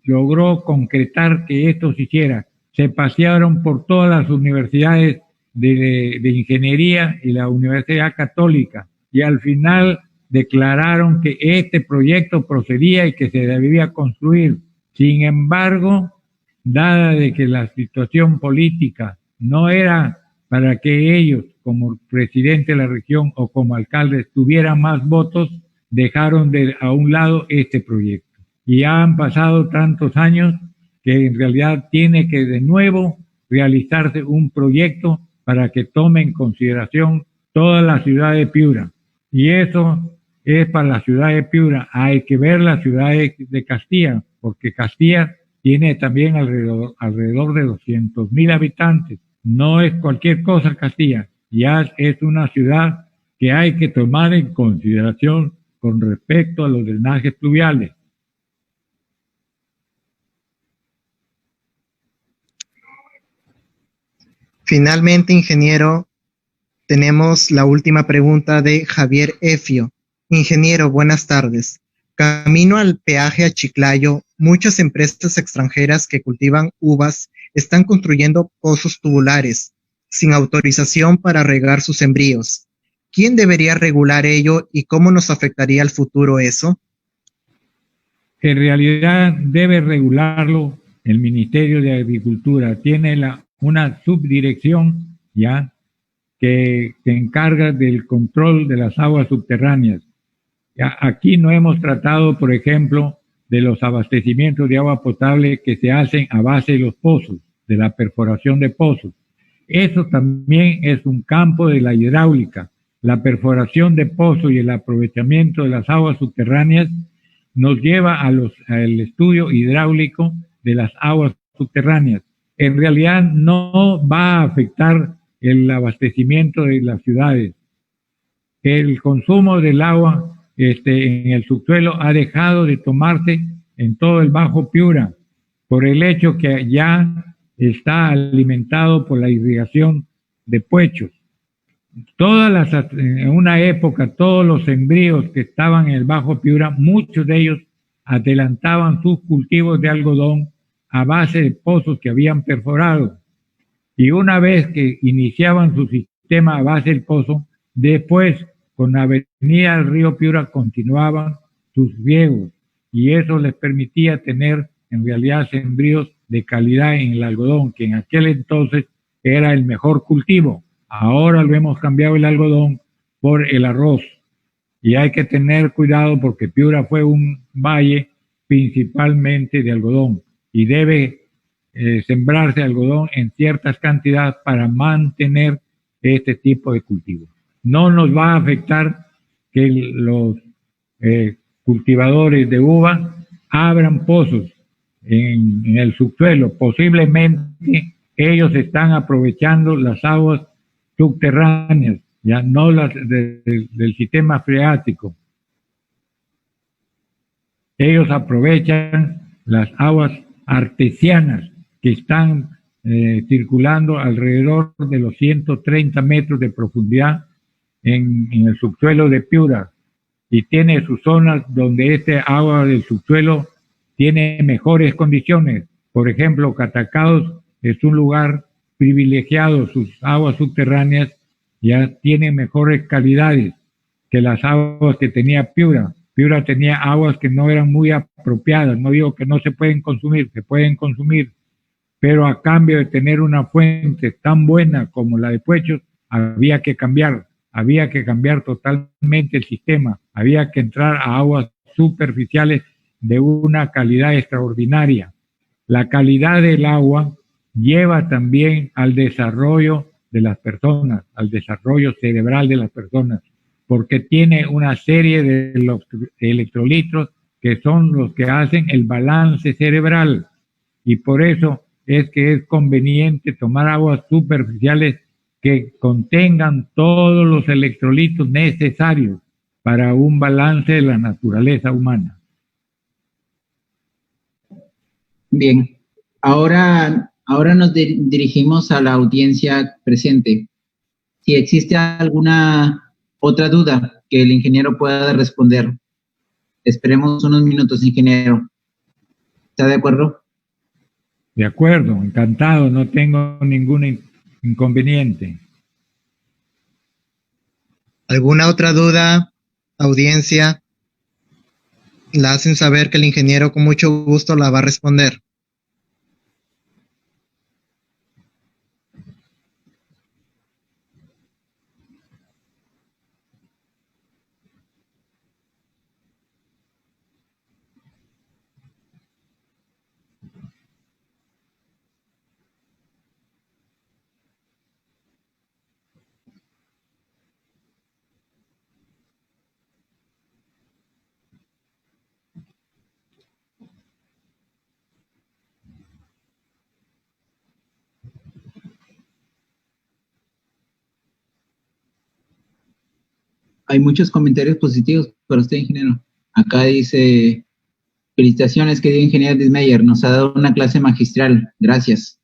logró concretar que esto se hiciera. Se pasearon por todas las universidades de ingeniería y la Universidad Católica y al final declararon que este proyecto procedía y que se debía construir. Sin embargo, dada de que la situación política no era para que ellos, como presidente de la región o como alcaldes, tuvieran más votos, dejaron a un lado este proyecto. Y ya han pasado tantos años que en realidad tiene que de nuevo realizarse un proyecto para que tome en consideración toda la ciudad de Piura. Y eso es para la ciudad de Piura. Hay que ver la ciudad de Castilla, porque Castilla tiene también alrededor de 200,000 habitantes. No es cualquier cosa Castilla, ya es una ciudad que hay que tomar en consideración con respecto a los drenajes pluviales. Finalmente, ingeniero, tenemos la última pregunta de Javier Efio. Ingeniero, buenas tardes. Camino al peaje a Chiclayo, muchas empresas extranjeras que cultivan uvas están construyendo pozos tubulares sin autorización para regar sus sembríos. ¿Quién debería regular ello y cómo nos afectaría al futuro eso? En realidad debe regularlo el Ministerio de Agricultura. Tiene una subdirección ya que se encarga del control de las aguas subterráneas. Ya, aquí no hemos tratado, por ejemplo, de los abastecimientos de agua potable que se hacen a base de los pozos, de la perforación de pozos. Eso también es un campo de la hidráulica. La perforación de pozos y el aprovechamiento de las aguas subterráneas nos lleva al estudio hidráulico de las aguas subterráneas. En realidad no va a afectar el abastecimiento de las ciudades. El consumo del agua en el subsuelo ha dejado de tomarse en todo el Bajo Piura por el hecho que ya está alimentado por la irrigación de puechos. En una época, todos los sembríos que estaban en el Bajo Piura, muchos de ellos adelantaban sus cultivos de algodón a base de pozos que habían perforado. Y una vez que iniciaban su sistema a base del pozo, después con la avenida del río Piura continuaban sus riegos y eso les permitía tener en realidad sembríos de calidad en el algodón, que en aquel entonces era el mejor cultivo. Ahora lo hemos cambiado el algodón por el arroz y hay que tener cuidado porque Piura fue un valle principalmente de algodón y debe sembrarse algodón en ciertas cantidades para mantener este tipo de cultivos. No nos va a afectar que los cultivadores de uva abran pozos en el subsuelo. Posiblemente ellos están aprovechando las aguas subterráneas, ya no las del sistema freático. Ellos aprovechan las aguas artesianas que están circulando alrededor de los 130 metros de profundidad en el subsuelo de Piura y tiene sus zonas donde este agua del subsuelo tiene mejores condiciones. Por ejemplo, Catacaos es un lugar privilegiado, sus aguas subterráneas ya tienen mejores calidades que las aguas que tenía Piura. Piura tenía aguas que no eran muy apropiadas, no digo que no se pueden consumir, se pueden consumir, pero a cambio de tener una fuente tan buena como la de Puechos, había que cambiar totalmente el sistema, había que entrar a aguas superficiales de una calidad extraordinaria. La calidad del agua lleva también al desarrollo de las personas, al desarrollo cerebral de las personas, porque tiene una serie de electrolitos que son los que hacen el balance cerebral y por eso es que es conveniente tomar aguas superficiales que contengan todos los electrolitos necesarios para un balance de la naturaleza humana. Bien, ahora nos dirigimos a la audiencia presente. Si existe alguna otra duda que el ingeniero pueda responder, esperemos unos minutos, ingeniero. ¿Está de acuerdo? De acuerdo, encantado, no tengo ningún inconveniente. ¿Alguna otra duda, audiencia? La hacen saber que el ingeniero con mucho gusto la va a responder. Hay muchos comentarios positivos para usted, ingeniero. Acá dice, felicitaciones, querido ingeniero Dismeyer, nos ha dado una clase magistral. Gracias.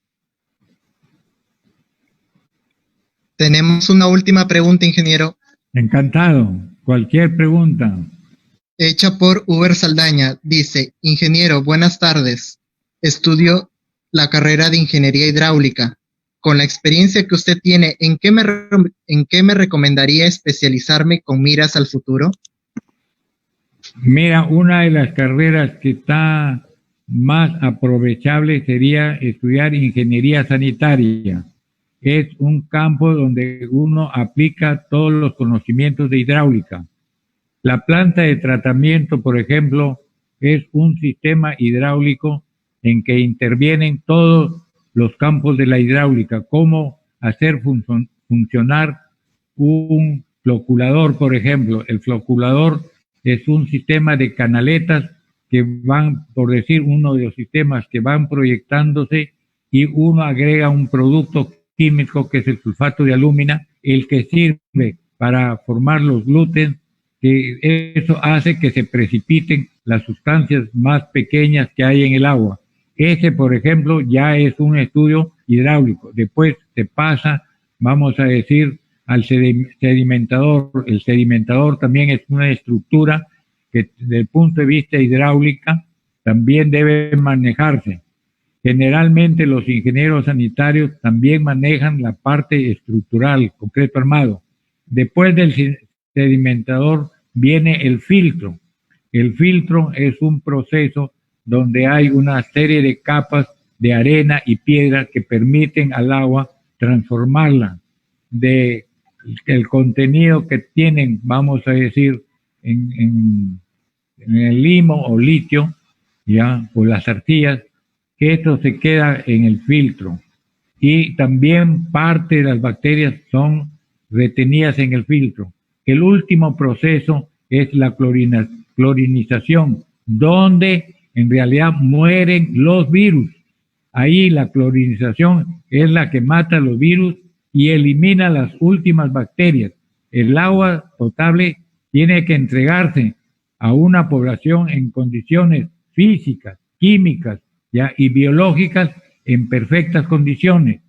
Tenemos una última pregunta, ingeniero. Encantado. Cualquier pregunta. Hecha por Uber Saldaña. Dice, ingeniero, buenas tardes. Estudio la carrera de Ingeniería Hidráulica. Con la experiencia que usted tiene, ¿en qué me recomendaría especializarme con miras al futuro? Mira, una de las carreras que está más aprovechable sería estudiar ingeniería sanitaria. Es un campo donde uno aplica todos los conocimientos de hidráulica. La planta de tratamiento, por ejemplo, es un sistema hidráulico en que intervienen todos los campos de la hidráulica, cómo hacer funcionar un floculador, por ejemplo. El floculador es un sistema de canaletas que van, por decir, uno de los sistemas que van proyectándose y uno agrega un producto químico que es el sulfato de alúmina, el que sirve para formar los glúteos, que eso hace que se precipiten las sustancias más pequeñas que hay en el agua. Ese, por ejemplo, ya es un estudio hidráulico. Después se pasa, vamos a decir, al sedimentador. El sedimentador también es una estructura que desde el punto de vista hidráulica también debe manejarse. Generalmente los ingenieros sanitarios también manejan la parte estructural, concreto armado. Después del sedimentador viene el filtro. El filtro es un proceso donde hay una serie de capas de arena y piedra que permiten al agua transformarla de el contenido que tienen, vamos a decir, en el limo o litio, ya, o las arcillas, que esto se queda en el filtro. Y también parte de las bacterias son retenidas en el filtro. El último proceso es la clorinización, donde en realidad mueren los virus. Ahí la clorinización es la que mata los virus y elimina las últimas bacterias. El agua potable tiene que entregarse a una población en condiciones físicas, químicas, ¿ya? Y biológicas en perfectas condiciones.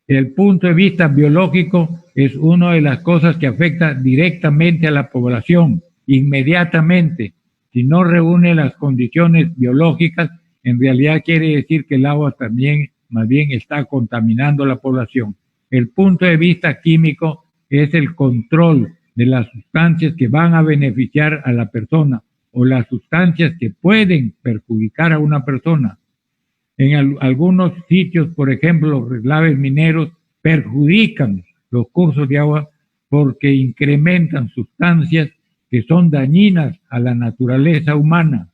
El punto de vista biológico es una de las cosas que afecta directamente a la población, inmediatamente. Si no reúne las condiciones biológicas, en realidad quiere decir que el agua también, más bien, está contaminando a la población. El punto de vista químico es el control de las sustancias que van a beneficiar a la persona o las sustancias que pueden perjudicar a una persona. En algunos sitios, por ejemplo, los relaves mineros perjudican los cursos de agua porque incrementan sustancias que son dañinas a la naturaleza humana.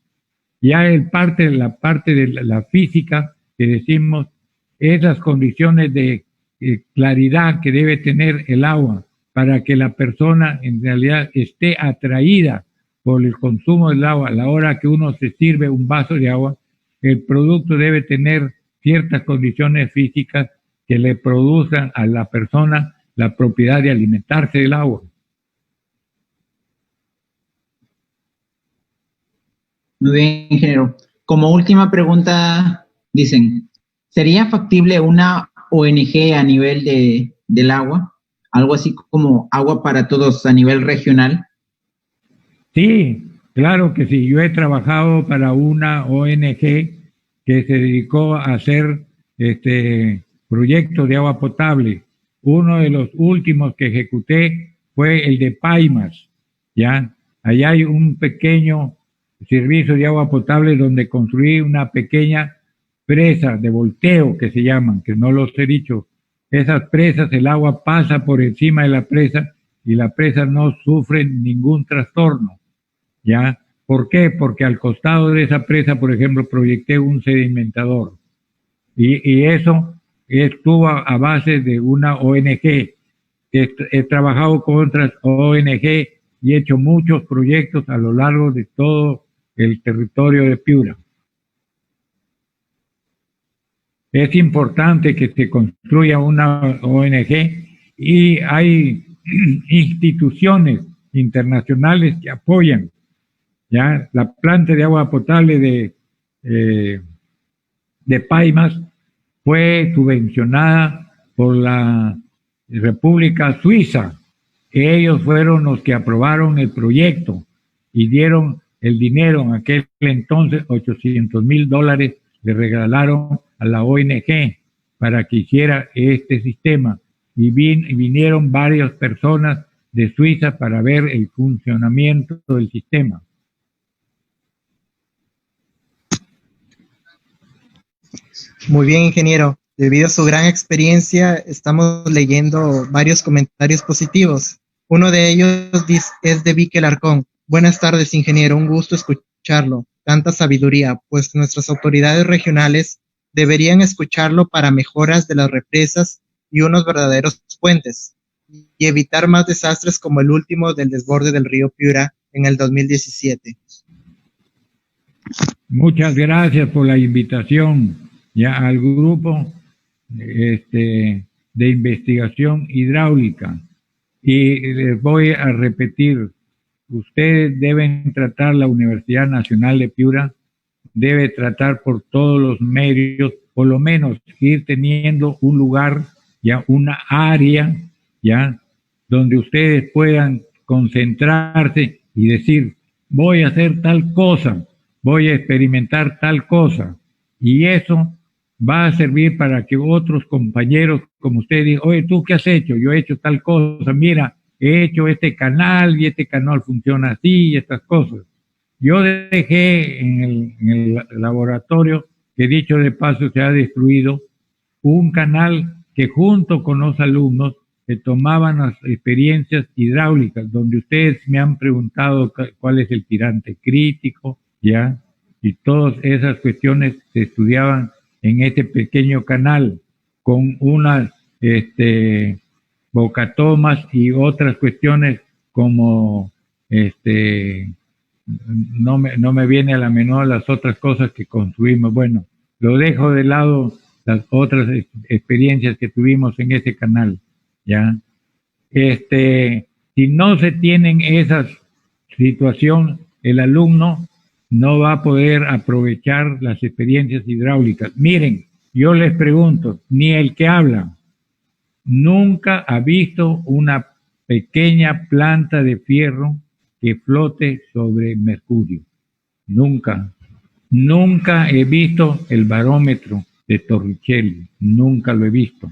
Ya la parte de la física que decimos es las condiciones de claridad que debe tener el agua para que la persona en realidad esté atraída por el consumo del agua. A la hora que uno se sirve un vaso de agua, el producto debe tener ciertas condiciones físicas que le produzcan a la persona la propiedad de alimentarse del agua. Muy bien, ingeniero. Como última pregunta, dicen, ¿sería factible una ONG a nivel del agua? Algo así como Agua para Todos a nivel regional. Sí, claro que sí. Yo he trabajado para una ONG que se dedicó a hacer proyectos de agua potable. Uno de los últimos que ejecuté fue el de Paimas, ¿ya? Allá hay un pequeño servicio de agua potable donde construí una pequeña presa de volteo que se llaman, que no los he dicho. Esas presas, el agua pasa por encima de la presa y la presa no sufre ningún trastorno, ¿ya? ¿Por qué? Porque al costado de esa presa, por ejemplo, proyecté un sedimentador y eso estuvo a base de una ONG. He trabajado con otras ONG y he hecho muchos proyectos a lo largo de todo el territorio de Piura. Es importante que se construya una ONG y hay instituciones internacionales que apoyan. Ya la planta de agua potable de Paimas fue subvencionada por la República Suiza. Ellos fueron los que aprobaron el proyecto y dieron el dinero. En aquel entonces, $800,000 le regalaron a la ONG para que hiciera este sistema. Y vinieron varias personas de Suiza para ver el funcionamiento del sistema. Muy bien, ingeniero. Debido a su gran experiencia, estamos leyendo varios comentarios positivos. Uno de ellos es de Vicky Alarcón. Buenas tardes, ingeniero. Un gusto escucharlo. Tanta sabiduría, pues nuestras autoridades regionales deberían escucharlo para mejoras de las represas y unos verdaderos puentes, y evitar más desastres como el último del desborde del río Piura en el 2017. Muchas gracias por la invitación ya al grupo de investigación hidráulica. Y les voy a repetir, ustedes deben tratar, la Universidad Nacional de Piura debe tratar por todos los medios, por lo menos ir teniendo un lugar, ya una área, ya, donde ustedes puedan concentrarse y decir, voy a hacer tal cosa, voy a experimentar tal cosa, y eso va a servir para que otros compañeros, como ustedes, digan, oye, ¿tú qué has hecho? Yo he hecho tal cosa, mira, he hecho este canal y este canal funciona así y estas cosas. Yo dejé en el laboratorio, que dicho de paso se ha destruido, un canal que junto con los alumnos se tomaban las experiencias hidráulicas, donde ustedes me han preguntado cuál es el tirante crítico, ya, y todas esas cuestiones se estudiaban en este pequeño canal, con unas bocatomas y otras cuestiones como no me viene a la menor las otras cosas que construimos. Bueno, lo dejo de lado, las otras experiencias que tuvimos en ese canal, ¿ya? Si no se tienen esas situación, el alumno no va a poder aprovechar las experiencias hidráulicas. Miren, yo les pregunto, ni el que habla nunca ha visto una pequeña planta de fierro que flote sobre mercurio. Nunca. Nunca he visto el barómetro de Torricelli. Nunca lo he visto.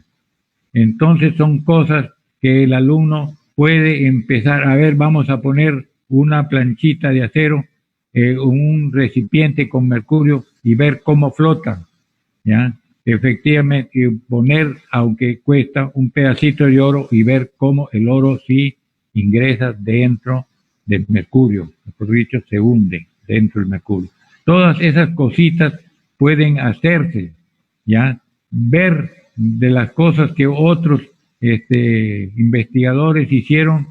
Entonces son cosas que el alumno puede empezar a ver. Vamos a poner una planchita de acero, un recipiente con mercurio y ver cómo flota, ¿ya? Efectivamente, poner, aunque cuesta, un pedacito de oro y ver cómo el oro sí ingresa dentro del mercurio, mejor dicho, se hunde dentro del mercurio. Todas esas cositas pueden hacerse, ¿ya? Ver de las cosas que otros investigadores hicieron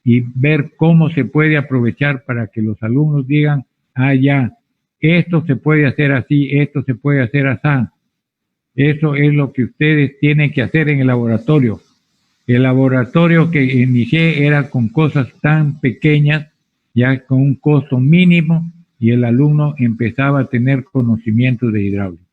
y ver cómo se puede aprovechar para que los alumnos digan, ah, ya, esto se puede hacer así, esto se puede hacer así. Eso es lo que ustedes tienen que hacer en el laboratorio. El laboratorio que inicié era con cosas tan pequeñas, ya con un costo mínimo, y el alumno empezaba a tener conocimiento de hidráulica.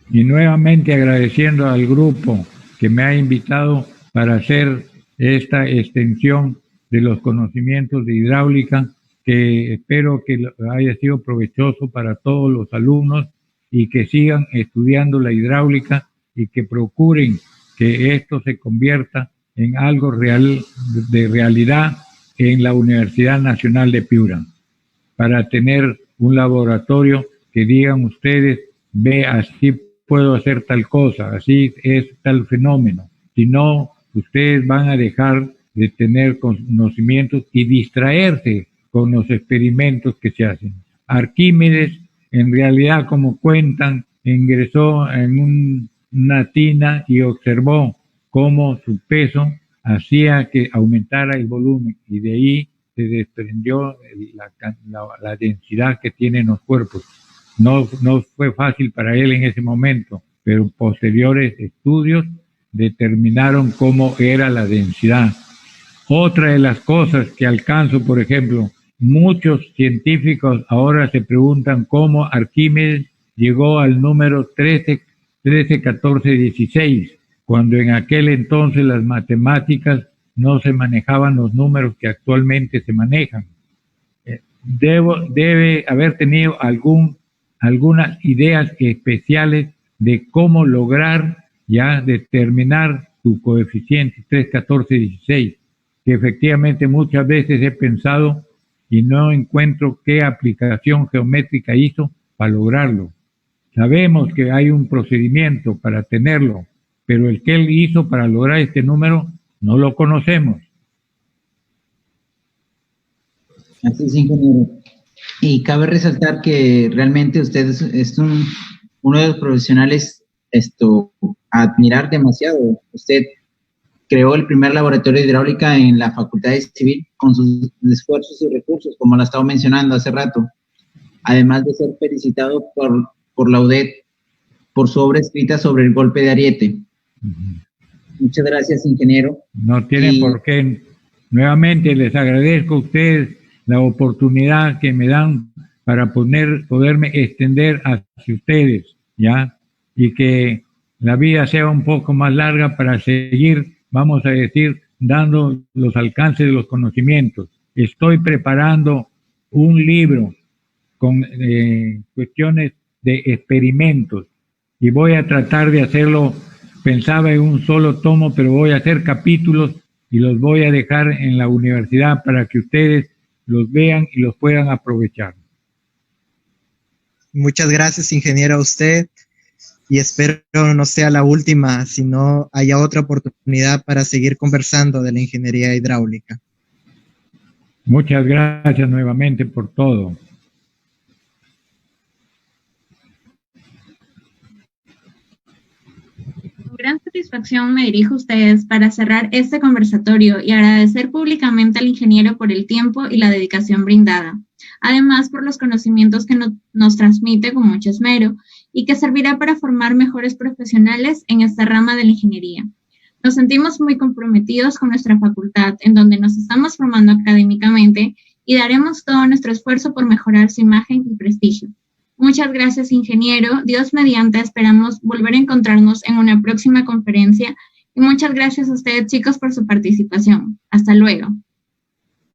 Y nuevamente agradeciendo al grupo que me ha invitado para hacer esta extensión de los conocimientos de hidráulica, que espero que haya sido provechoso para todos los alumnos y que sigan estudiando la hidráulica y que procuren que esto se convierta en algo real, de realidad en la Universidad Nacional de Piura, para tener un laboratorio que digan ustedes, ve, así puedo hacer tal cosa, así es tal fenómeno. Si no, ustedes van a dejar de tener conocimientos y distraerse con los experimentos que se hacen. Arquímedes, en realidad, como cuentan, ingresó en una tina y observó cómo su peso hacía que aumentara el volumen, y de ahí se desprendió la densidad que tienen los cuerpos. No fue fácil para él en ese momento, pero posteriores estudios determinaron cómo era la densidad. Otra de las cosas que alcanzo, por ejemplo, muchos científicos ahora se preguntan cómo Arquímedes llegó al número 13, 14, 16, cuando en aquel entonces las matemáticas no se manejaban los números que actualmente se manejan. Debe haber tenido algunas ideas especiales de cómo lograr ya determinar tu coeficiente 3, 14, 16, que efectivamente muchas veces he pensado y no encuentro qué aplicación geométrica hizo para lograrlo. Sabemos que hay un procedimiento para tenerlo, pero el que él hizo para lograr este número no lo conocemos. Así es, ingeniero. Y cabe resaltar que realmente usted es uno de los profesionales a admirar demasiado. Usted creó el primer laboratorio de hidráulica en la Facultad de Civil con sus esfuerzos y recursos, como lo estaba mencionando hace rato. Además de ser felicitado por la UDET por su obra escrita sobre el golpe de Ariete. Muchas gracias, ingeniero. No tienen por qué. Nuevamente les agradezco a ustedes la oportunidad que me dan para poderme extender hacia ustedes, ¿ya? Y que la vida sea un poco más larga para seguir, vamos a decir, dando los alcances de los conocimientos. Estoy preparando un libro con cuestiones de experimentos y voy a tratar de hacerlo, pensaba en un solo tomo, pero voy a hacer capítulos y los voy a dejar en la universidad para que ustedes los vean y los puedan aprovechar. Muchas gracias, ingeniero, a usted, y espero no sea la última, sino haya otra oportunidad para seguir conversando de la ingeniería hidráulica. Muchas gracias nuevamente por todo. Con gran satisfacción me dirijo a ustedes para cerrar este conversatorio y agradecer públicamente al ingeniero por el tiempo y la dedicación brindada. Además, por los conocimientos que nos transmite con mucho esmero y que servirá para formar mejores profesionales en esta rama de la ingeniería. Nos sentimos muy comprometidos con nuestra facultad, en donde nos estamos formando académicamente y daremos todo nuestro esfuerzo por mejorar su imagen y prestigio. Muchas gracias, ingeniero. Dios mediante, esperamos volver a encontrarnos en una próxima conferencia. Y muchas gracias a ustedes, chicos, por su participación. Hasta luego.